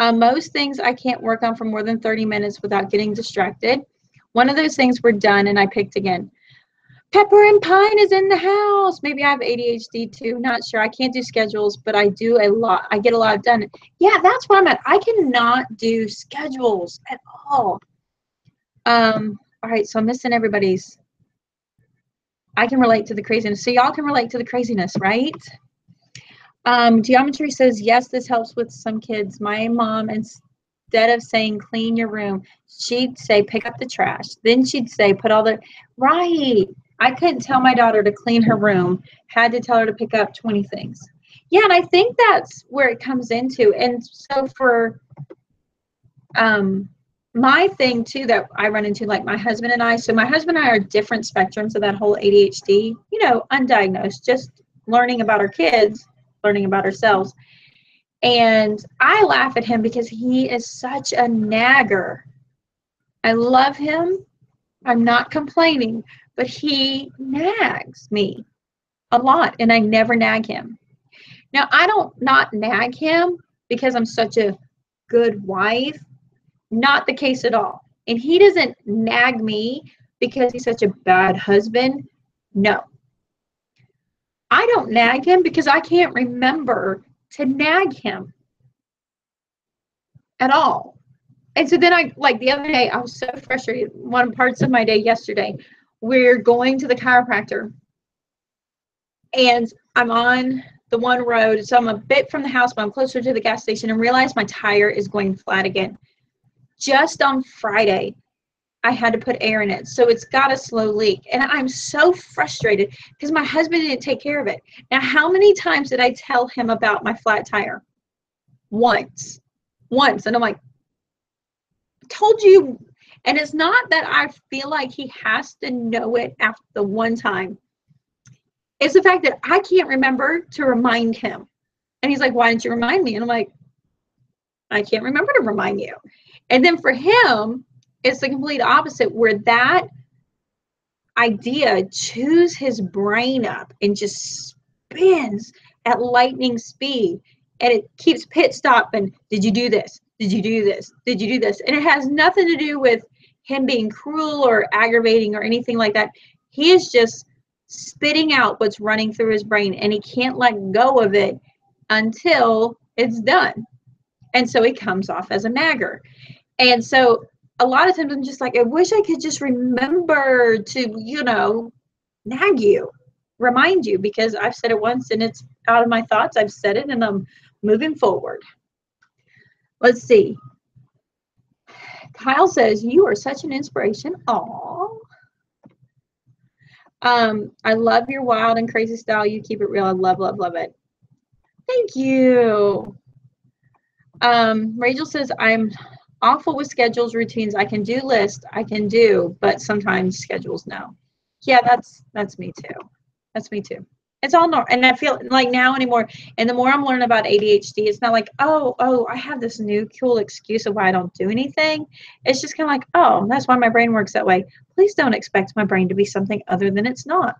Most things I can't work on for more than 30 minutes without getting distracted. One of those things were done and I picked again. Pepper and Pine is in the house. Maybe I have ADHD too. Not sure. I can't do schedules, but I do a lot. I get a lot done. Yeah, that's where I'm at. I cannot do schedules at all. All right, so I'm missing everybody's. I can relate to the craziness. So y'all can relate to the craziness, right? Geometry says, yes, this helps with some kids. My mom, instead of saying clean your room, she'd say pick up the trash. Then she'd say put all the, right. I couldn't tell my daughter to clean her room. Had to tell her to pick up 20 things. Yeah, and I think that's where it comes into. And so for my thing too that I run into, like my husband and I, so my husband and I are different spectrums of that whole ADHD, undiagnosed, just learning about our kids, learning about ourselves. And I laugh at him because he is such a nagger. I love him. I'm not complaining, but he nags me a lot, and I never nag him. Now, I don't not nag him because I'm such a good wife. Not the case at all. And he doesn't nag me because he's such a bad husband. No. I don't nag him because I can't remember to nag him at all. And so then the other day, I was so frustrated. One parts of my day yesterday, we're going to the chiropractor, and I'm on the one road. So I'm a bit from the house, but I'm closer to the gas station, and realize my tire is going flat again. Just on Friday, I had to put air in it. So it's got a slow leak. And I'm so frustrated because my husband didn't take care of it. Now, how many times did I tell him about my flat tire? Once. And I'm like, told you. And it's not that I feel like he has to know it after the one time. It's the fact that I can't remember to remind him. And he's like, why didn't you remind me? And I'm like, I can't remember to remind you. And then for him, it's the complete opposite, where that idea chews his brain up and just spins at lightning speed. And it keeps pit stopping. Did you do this? Did you do this? Did you do this? And it has nothing to do with him being cruel or aggravating or anything like that. He is just spitting out what's running through his brain, and he can't let go of it until it's done. And so he comes off as a nagger. And so a lot of times I'm just like, I wish I could just remember to, nag you, remind you, because I've said it once and it's out of my thoughts. I've said it and I'm moving forward. Let's see. Kyle says, you are such an inspiration. Aww. I love your wild and crazy style. You keep it real. I love, love, love it. Thank you. Rachel says, I'm awful with schedules, routines. I can do lists, but sometimes schedules, no. Yeah, that's me too. That's me too. It's all normal. And I feel like now anymore, and the more I'm learning about ADHD, it's not like, oh, I have this new cool excuse of why I don't do anything. It's just kind of like, oh, that's why my brain works that way. Please don't expect my brain to be something other than it's not.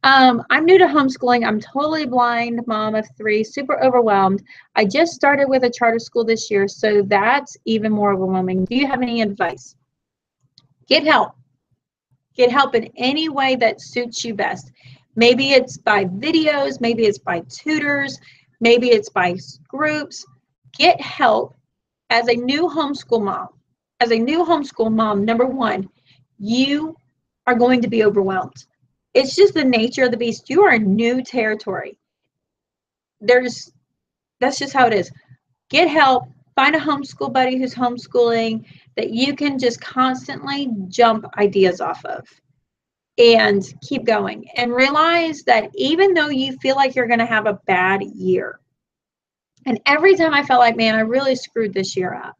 I'm new to homeschooling. I'm totally blind mom of 3, super overwhelmed. I just started with a charter school this year, so that's even more overwhelming. Do you have any advice? Get help. Get help in any way that suits you best. Maybe it's by videos, maybe it's by tutors, maybe it's by groups. Get help as a new homeschool mom. As a new homeschool mom, number one, you are going to be overwhelmed. It's just the nature of the beast. You are in new territory. That's just how it is. Get help. Find a homeschool buddy who's homeschooling that you can just constantly jump ideas off of and keep going. And realize that even though you feel like you're going to have a bad year, and every time I felt like, man, I really screwed this year up,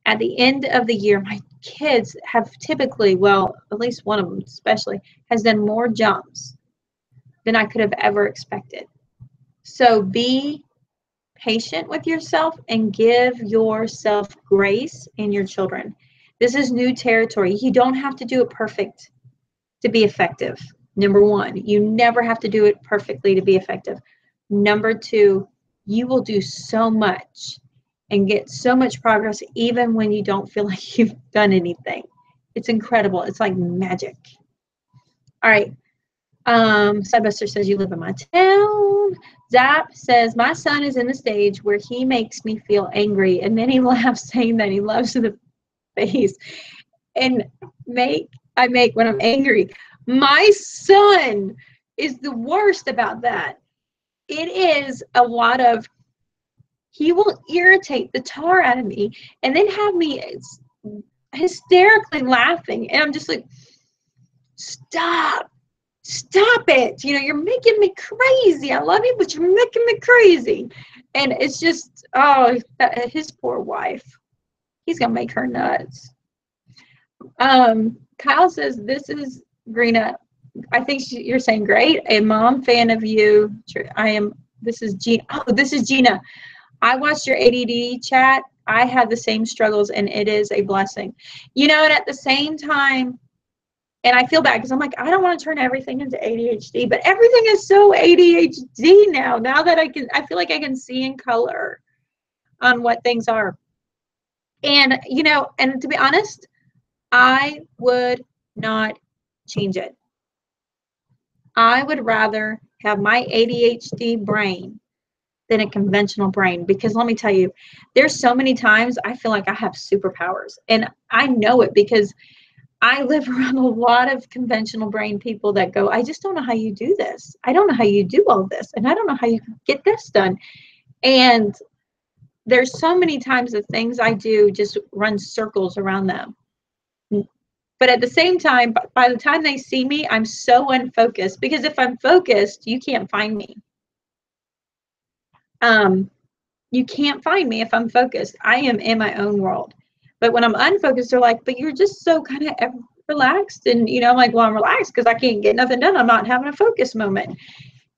at the end of the year, my kids have typically, well, at least one of them especially, has done more jumps than I could have ever expected. So be patient with yourself and give yourself grace in your children. This is new territory. You don't have to do it perfect to be effective. Number one, you never have to do it perfectly to be effective. Number two, you will do so much and get so much progress even when you don't feel like you've done anything. It's incredible. It's like magic. All right. Sidebuster says, you live in my town. Zap says, my son is in the stage where he makes me feel angry, and then he laughs saying that he loves the face and I make when I'm angry. My son is the worst about that. It is a lot of, he will irritate the tar out of me and then have me hysterically laughing. And I'm just like, stop it. You're making me crazy. I love you, but you're making me crazy. And it's just, his poor wife. He's going to make her nuts. Kyle says, this is Greenup. I think you're saying great. A mom fan of you. I am. This is Gina. Oh, this is Gina. I watched your ADD chat. I had the same struggles, and it is a blessing. You know, and at the same time, and I feel bad because I'm like, I don't want to turn everything into ADHD, but everything is so ADHD now. Now that I feel like I can see in color on what things are. And, you know, and to be honest, I would not change it. I would rather have my ADHD brain than a conventional brain, because let me tell you, there's so many times I feel like I have superpowers, and I know it because I live around a lot of conventional brain people that go, I just don't know how you do this. I don't know how you do all this, and I don't know how you get this done. And there's so many times the things I do just run circles around them. But at the same time, by the time they see me, I'm so unfocused, because if I'm focused, you can't find me. You can't find me if I'm focused. I am in my own world. But when I'm unfocused, they're like, but you're just so kind of relaxed. And, you know, I'm like, well, I'm relaxed because I can't get nothing done. I'm not having a focus moment.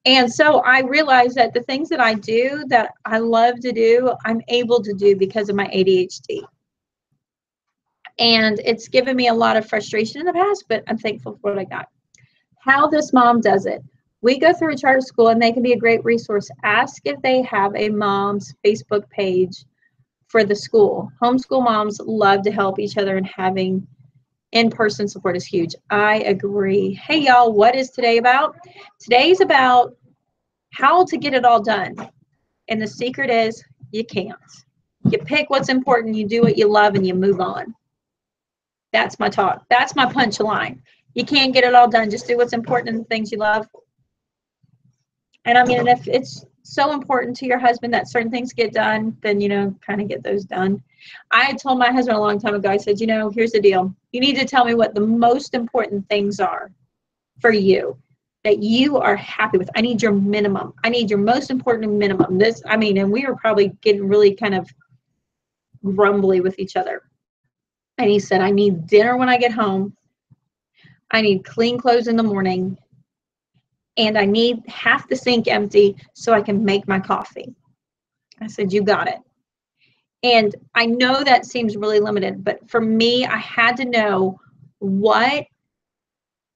And so I realized that the things that I do that I love to do, I'm able to do because of my ADHD. And it's given me a lot of frustration in the past, but I'm thankful for what I got. How this mom does it. We go through a charter school, and they can be a great resource. Ask if they have a mom's Facebook page for the school. Homeschool moms love to help each other, and having in-person support is huge. I agree. Hey, y'all, what is today about? Today's about how to get it all done. And the secret is you can't. You pick what's important, you do what you love, and you move on. That's my talk. That's my punchline. You can't get it all done. Just do what's important and the things you love. And I mean, and if it's so important to your husband that certain things get done, then, you know, kind of get those done. I told my husband a long time ago, I said, you know, here's the deal. You need to tell me what the most important things are for you that you are happy with. I need your minimum. I need your most important minimum. This, I mean, and we were probably getting really kind of grumbly with each other. And he said, I need dinner when I get home. I need clean clothes in the morning. And I need half the sink empty so I can make my coffee. I said, you got it. And I know that seems really limited, but for me, I had to know what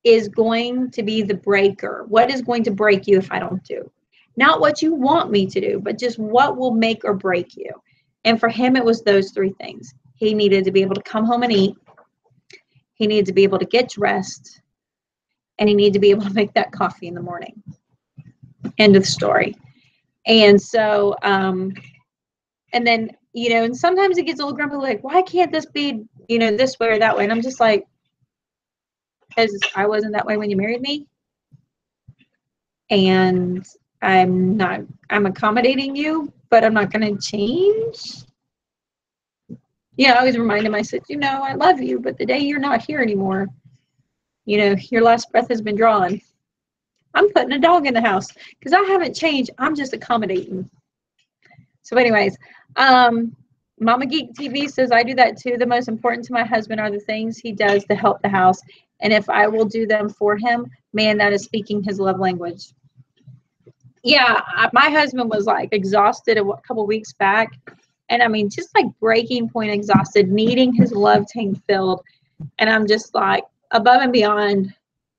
is going to be the breaker. What is going to break you if I don't do? Not what you want me to do, but just what will make or break you. And for him, it was those three things. He needed to be able to come home and eat. He needed to be able to get dressed. And he needed to be able to make that coffee in the morning. End of story. And so, and then, you know, and sometimes it gets a little grumpy, like, why can't this be, you know, this way or that way? And I'm just like, because I wasn't that way when you married me. And I'm accommodating you, but I'm not going to change. You know, I always remind him, I said, you know, I love you, but the day you're not here anymore, you know, your last breath has been drawn. I'm putting a dog in the house because I haven't changed. I'm just accommodating. So anyways, Mama Geek TV says, I do that too. The most important to my husband are the things he does to help the house. And if I will do them for him, man, that is speaking his love language. Yeah, my husband was like exhausted a couple weeks back. And I mean, just like breaking point exhausted, needing his love tank filled. And I'm just like, above and beyond,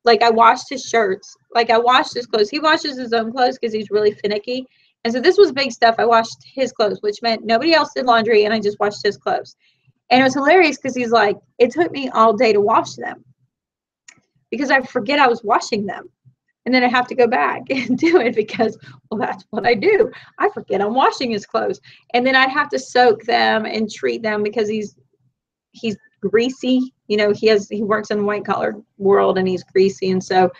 like I washed his shirts, like I washed his clothes. He washes his own clothes because he's really finicky. And so this was big stuff. I washed his clothes, which meant nobody else did laundry, and I just washed his clothes. And it was hilarious because he's like, it took me all day to wash them because I forget I was washing them. And then I have to go back and do it because, well, that's what I do. I forget I'm washing his clothes. And then I'd have to soak them and treat them because he's greasy. You know, he works in the white collar world and he's greasy. And so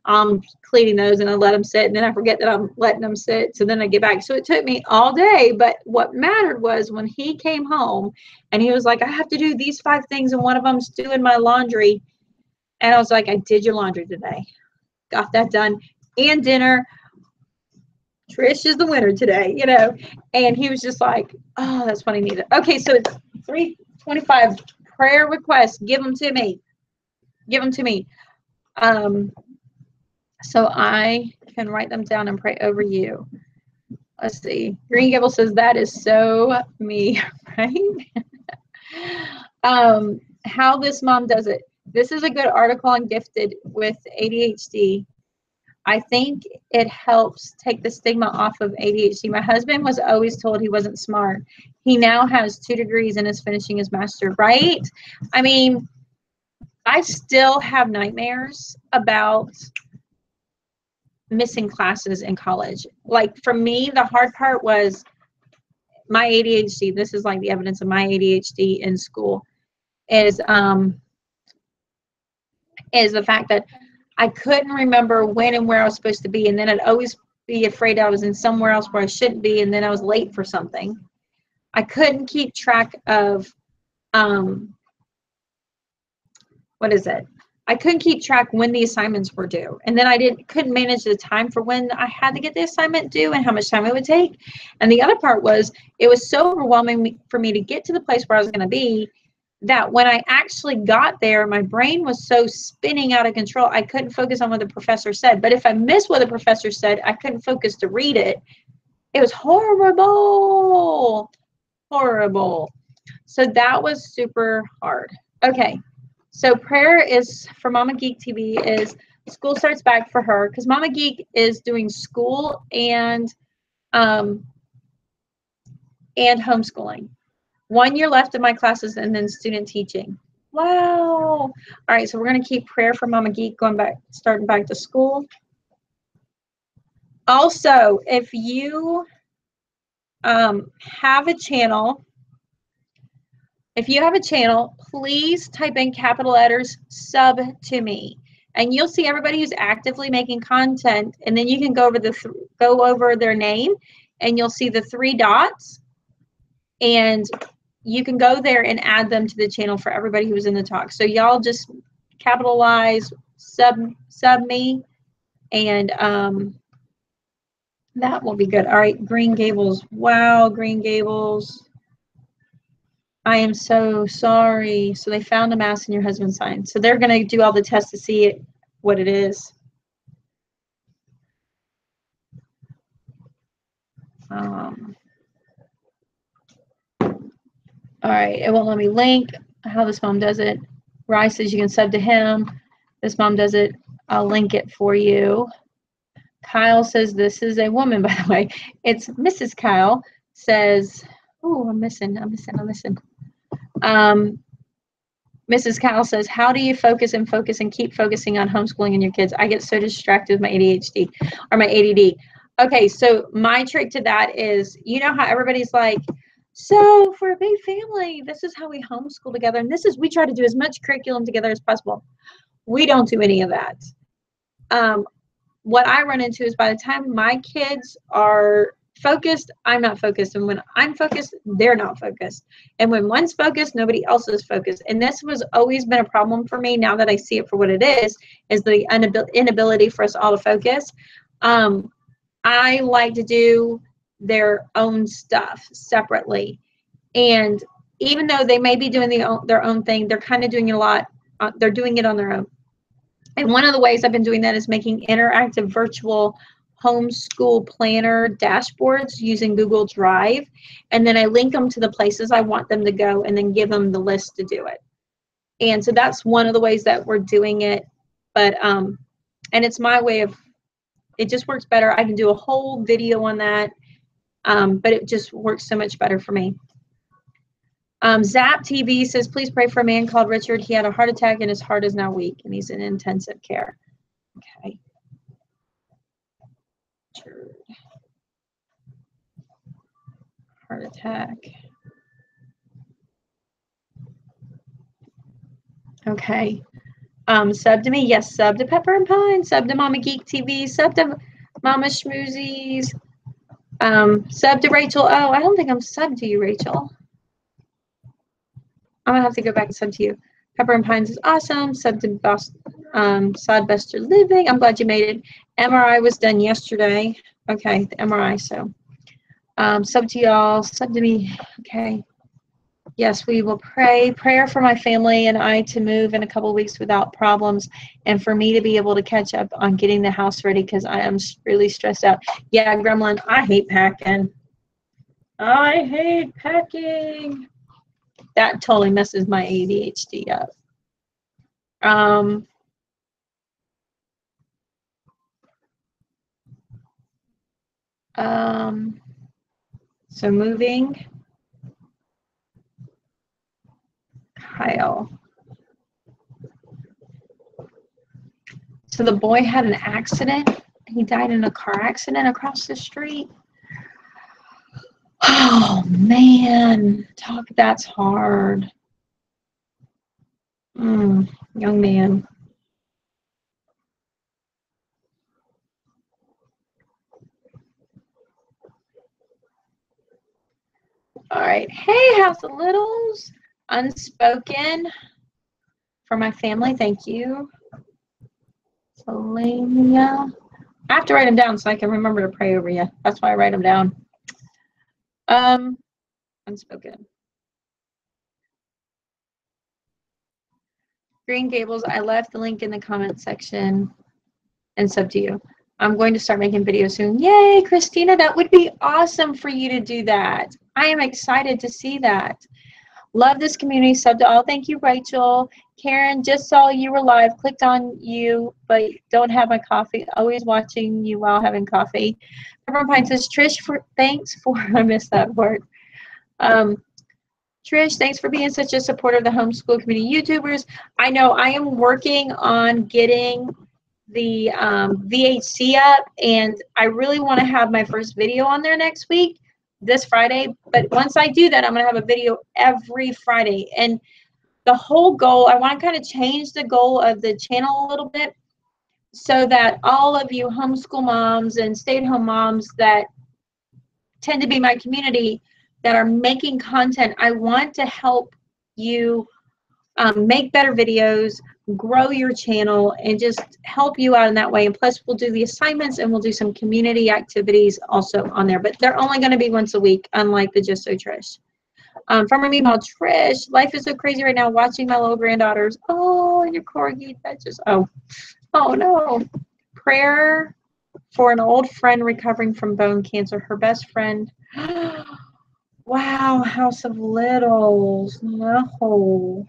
I'm cleaning those and I let them sit. And then I forget that I'm letting them sit. So then I get back. So it took me all day. But what mattered was when he came home and he was like, I have to do these 5 things. And one of them's doing my laundry. And I was like, I did your laundry today. Got that done. And dinner. Trish is the winner today, you know. And he was just like, oh, that's what I needed. Okay, so it's 25 prayer requests. Give them to me. Give them to me. So I can write them down and pray over you. Let's see. Green Gable says that is so me, right? How this mom does it. This is a good article on gifted with ADHD. I think it helps take the stigma off of ADHD. My husband was always told he wasn't smart. He now has 2 degrees and is finishing his master, right? I mean, I still have nightmares about missing classes in college. Like for me, the hard part was my ADHD. This is like the evidence of my ADHD in school is the fact that I couldn't remember when and where I was supposed to be, and then I'd always be afraid I was in somewhere else where I shouldn't be, and then I was late for something. I couldn't keep track of what is it? I couldn't keep track when the assignments were due, and then I couldn't manage the time for when I had to get the assignment due and how much time it would take. And the other part was it was so overwhelming for me to get to the place where I was going to be that when I actually got there, my brain was so spinning out of control, I couldn't focus on what the professor said. But if I missed what the professor said, I couldn't focus to read it. It was horrible, horrible. So that was super hard. Okay, so prayer is for Mama Geek TV is school starts back for her because Mama Geek is doing school and homeschooling. 1 year left of my classes and then student teaching. Wow. All right, so we're going to keep prayer for Mama Geek starting back to school. Also, if you have a channel, please type in capital letters sub to me. And you'll see everybody who's actively making content, and then you can go over their name and you'll see the 3 dots. And you can go there and add them to the channel for everybody who was in the talk. So y'all just capitalize sub me, and that will be good. All right, Green Gables. Wow, Green Gables. I am so sorry. So they found a mass in your husband's sign. So they're going to do all the tests to see what it is. All right, it won't let me link how this mom does it. Rye says you can sub to him. This mom does it. I'll link it for you. Kyle says this is a woman, by the way. It's Mrs. Kyle says, oh, I'm missing. Mrs. Kyle says, how do you focus and keep focusing on homeschooling and your kids? I get so distracted with my ADHD or my ADD. Okay, so my trick to that is, you know how everybody's like, so for a big family, this is how we homeschool together. And we try to do as much curriculum together as possible. We don't do any of that. What I run into is by the time my kids are focused, I'm not focused. And when I'm focused, they're not focused. And when one's focused, nobody else is focused. And this was always been a problem for me. Now that I see it for what it is the inability for us all to focus. I like to do their own stuff separately. And even though they may be doing their own thing, they're kind of doing it a lot. They're doing it on their own. And one of the ways I've been doing that is making interactive virtual homeschool planner dashboards using Google Drive. And then I link them to the places I want them to go and then give them the list to do it. And so that's one of the ways that we're doing it. But, and it's my way of, it just works better. I can do a whole video on that, but it just works so much better for me. Zap TV says, please pray for a man called Richard. He had a heart attack and his heart is now weak and he's in intensive care. Okay. Richard. Heart attack. Okay. Sub to me. Yes, sub to Pepper and Pine. Sub to Mama Geek TV. Sub to Mama Schmoozies. Sub to Rachel. Oh, I don't think I'm sub to you, Rachel. I'm gonna have to go back and sub to you. Pepper and Pines is awesome. Sub to Sod Bester Living. I'm glad you made it. MRI was done yesterday. Okay, the MRI. So sub to y'all. Sub to me. Okay. Yes, we will pray. Prayer for my family and I to move in a couple of weeks without problems, and for me to be able to catch up on getting the house ready because I am really stressed out. Yeah, Gremlin, I hate packing. I hate packing. That totally messes my ADHD up. So moving. Kyle. So the boy had an accident. He died in a car accident across the street. Oh man, that's hard. Young man. All right. Hey, House of Littles. Unspoken for my family. Thank you. Selenia. I have to write them down so I can remember to pray over you. That's why I write them down. Unspoken. Green Gables, I left the link in the comment section, and it's up to you. I'm going to start making videos soon. Yay, Christina, that would be awesome for you to do that. I am excited to see that. Love this community. Sub to all. Thank you, Rachel. Karen, just saw you were live. Clicked on you, but don't have my coffee. Always watching you while having coffee. Pepper Pine says, Trish, thanks for, I missed that word. Trish, thanks for being such a supporter of the homeschool community YouTubers. I know I am working on getting the VHC up, and I really want to have my first video on there next week, this Friday. But once I do that, I'm going to have a video every Friday. And the whole goal, I want to kind of change the goal of the channel a little bit so that all of you homeschool moms and stay-at-home moms that tend to be my community that are making content, I want to help you make better videos, grow your channel, and just help you out in that way. And plus, we'll do the assignments and we'll do some community activities also on there. But they're only going to be once a week, unlike the Just So Trish. From an email, Trish, life is so crazy right now watching my little granddaughters. Oh, and your corgi, that just, oh no. Prayer for an old friend recovering from bone cancer. Her best friend. Wow, House of Littles. No.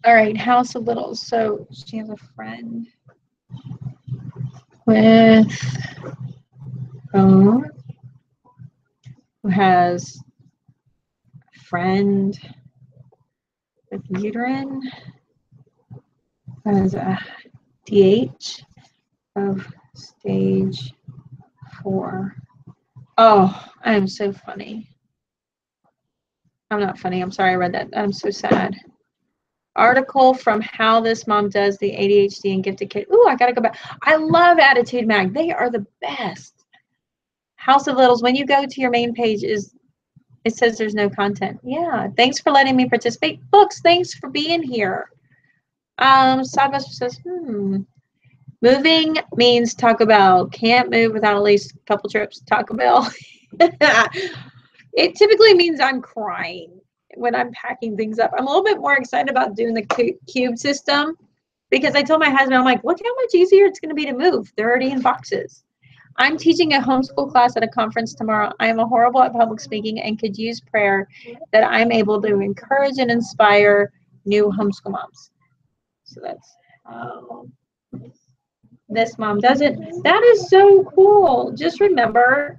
All right, House of Littles. So she has a friend with bone who has a friend with uterine who has a DH of stage 4. Oh, I am so funny. I'm not funny. I'm sorry I read that. I'm so sad. Article from How This Mom Does the ADHD and Gifted Kid. Ooh, I gotta go back. I love Attitude Mag. They are the best. House of Littles, when you go to your main page, it says there's no content. Yeah, thanks for letting me participate. Books, thanks for being here. Sawdust says, moving means Taco Bell. Can't move without at least a couple trips. Taco Bell. It typically means I'm crying when I'm packing things up. I'm a little bit more excited about doing the cube system because I told my husband, I'm like, look how much easier it's going to be to move. They're already in boxes. I'm teaching a homeschool class at a conference tomorrow. I am horrible at public speaking and could use prayer that I'm able to encourage and inspire new homeschool moms. So that's how this mom does it. That is so cool. Just remember,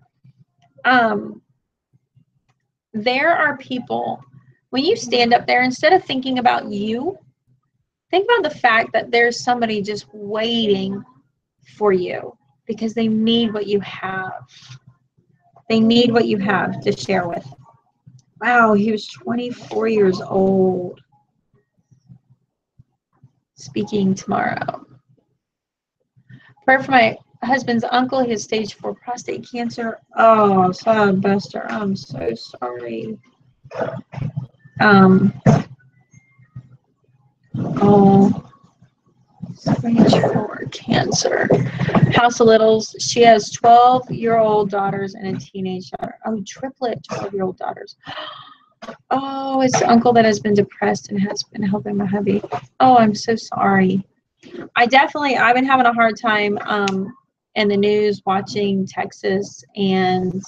there are people, when you stand up there, instead of thinking about you, think about the fact that there's somebody just waiting for you because they need what you have. They need what you have to share with. Wow, he was 24 years old. Speaking tomorrow. Prayer for my husband's uncle. He has stage 4 prostate cancer. Oh, sad Buster. I'm so sorry. Oh. Stage 4 cancer. House of Littles. She has 12-year-old daughters and a teenage daughter. Oh, triplet 12-year-old daughters. Oh, it's the uncle that has been depressed and has been helping my hubby. Oh, I'm so sorry. I've been having a hard time in the news watching Texas and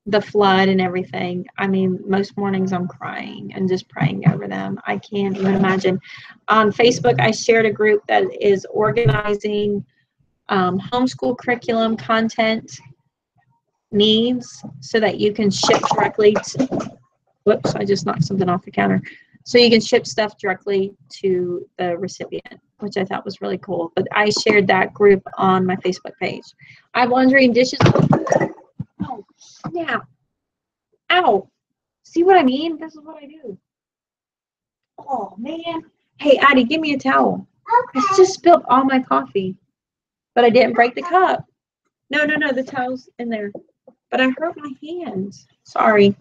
the flood and everything. I mean, most mornings I'm crying and just praying over them. I can't even imagine. On Facebook, I shared a group that is organizing homeschool curriculum content needs so that you can ship directly to, whoops, I just knocked something off the counter. So you can ship stuff directly to the recipient, which I thought was really cool. But I shared that group on my Facebook page. I have laundry and dishes. Oh, snap. Ow. See what I mean? This is what I do. Oh, man. Hey, Addie, give me a towel. Okay. I just spilled all my coffee, but I didn't break the cup. No, the towel's in there. But I hurt my hands. Sorry.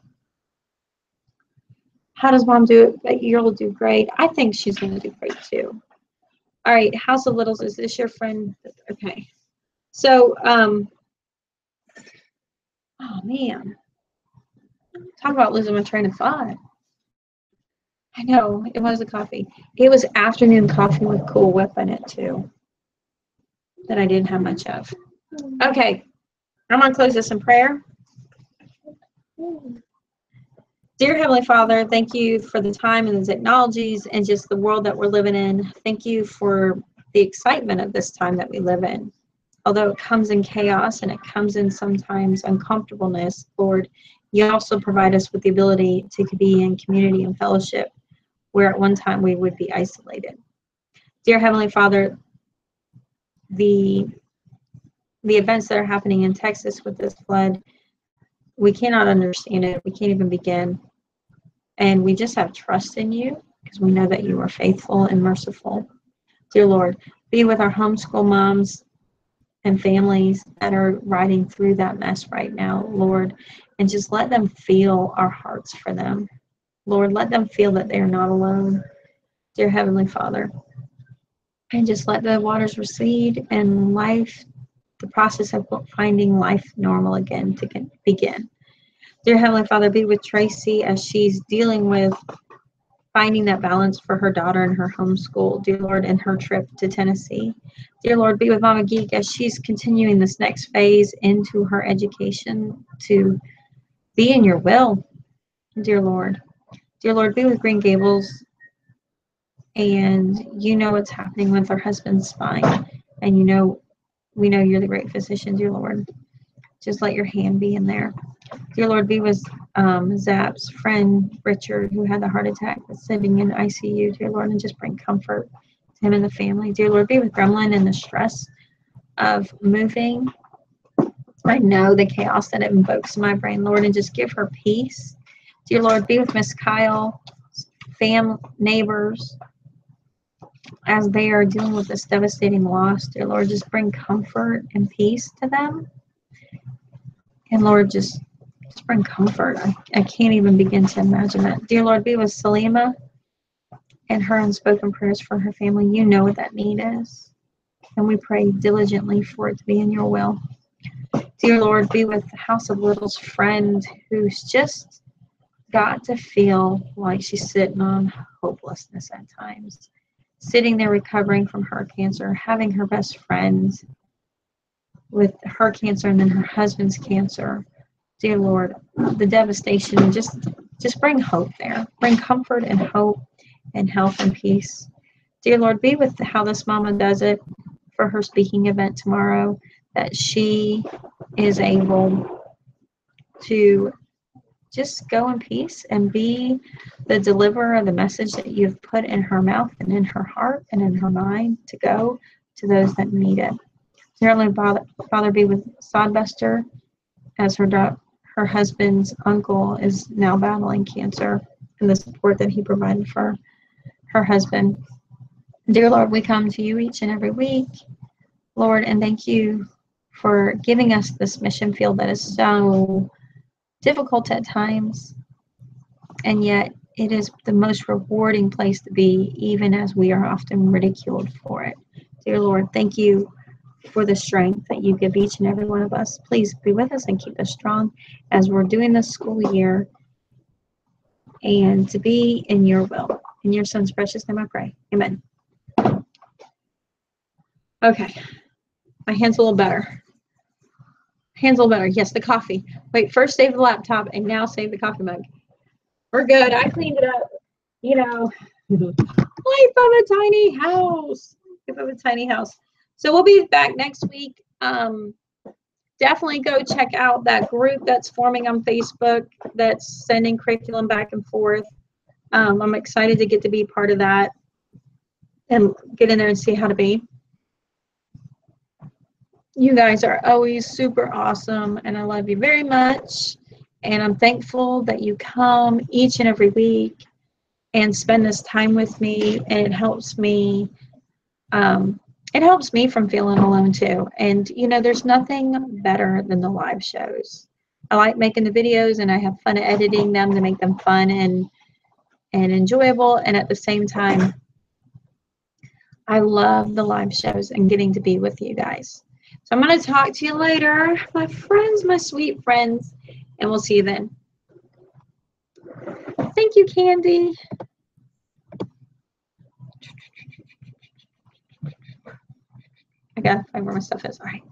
How does mom do it? You'll do great. I think she's going to do great, too. All right, House of Littles, is this your friend? Okay. So, oh, man. Talk about losing my train of thought. I know, it was a coffee. It was afternoon coffee with Cool Whip in it, too, that I didn't have much of. Okay, I'm going to close this in prayer. Dear Heavenly Father, thank you for the time and the technologies and just the world that we're living in. Thank you for the excitement of this time that we live in. Although it comes in chaos and it comes in sometimes uncomfortableness, Lord, you also provide us with the ability to be in community and fellowship where at one time we would be isolated. Dear Heavenly Father, the events that are happening in Texas with this flood, we cannot understand it. We can't even begin. And we just have trust in you because we know that you are faithful and merciful. Dear Lord, be with our homeschool moms and families that are riding through that mess right now, Lord, and just let them feel our hearts for them. Lord, let them feel that they are not alone, dear Heavenly Father. And just let the waters recede and life, the process of finding life normal again to begin. Dear Heavenly Father, be with Tracy as she's dealing with finding that balance for her daughter and her homeschool, dear Lord, and her trip to Tennessee. Dear Lord, be with Mama Geek as she's continuing this next phase into her education to be in your will, dear Lord. Dear Lord, be with Green Gables, and you know what's happening with her husband's spine, and we know you're the great physician, dear Lord. Just let your hand be in there. Dear Lord, be with Zap's friend, Richard, who had the heart attack that's sitting in ICU, dear Lord, and just bring comfort to him and the family. Dear Lord, be with Gremlin and the stress of moving. I know the chaos that it invokes in my brain, Lord, and just give her peace. Dear Lord, be with Miss Kyle, family, neighbors, as they are dealing with this devastating loss. Dear Lord, just bring comfort and peace to them. And Lord, just bring comfort. I can't even begin to imagine it. Dear Lord, be with Salima and her unspoken prayers for her family. You know what that need is. And we pray diligently for it to be in your will. Dear Lord, be with the House of Little's friend who's just got to feel like she's sitting on hopelessness at times. Sitting there recovering from her cancer, having her best friend with her cancer and then her husband's cancer. Dear Lord, the devastation, just bring hope there. Bring comfort and hope and health and peace. Dear Lord, be with how this mama does it for her speaking event tomorrow, that she is able to just go in peace and be the deliverer of the message that you've put in her mouth and in her heart and in her mind to go to those that need it. Dear Heavenly Father, be with Sodbuster as her husband's uncle is now battling cancer, and the support that he provided for her husband. Dear Lord, we come to you each and every week, Lord, and thank you for giving us this mission field that is so difficult at times, and yet it is the most rewarding place to be, even as we are often ridiculed for it. Dear Lord, thank you for the strength that you give each and every one of us. Please be with us and keep us strong as we're doing this school year, and to be in your will. In your son's precious name I pray. Amen. Okay. My hand's a little better. Hands a little better. Yes, the coffee. Wait, first save the laptop and now save the coffee mug. We're good. I cleaned it up. You know, life of a tiny house. Life of a tiny house. So we'll be back next week. Definitely go check out that group that's forming on Facebook that's sending curriculum back and forth. I'm excited to get to be part of that and get in there and see how to be. You guys are always super awesome, and I love you very much. And I'm thankful that you come each and every week and spend this time with me. And it helps me. It helps me from feeling alone too. And you know, there's nothing better than the live shows. I like making the videos, and I have fun editing them to make them fun and enjoyable. And at the same time, I love the live shows and getting to be with you guys. So I'm going to talk to you later, my friends, my sweet friends, and we'll see you then. Thank you, Candy. I got to find where my stuff is. All right.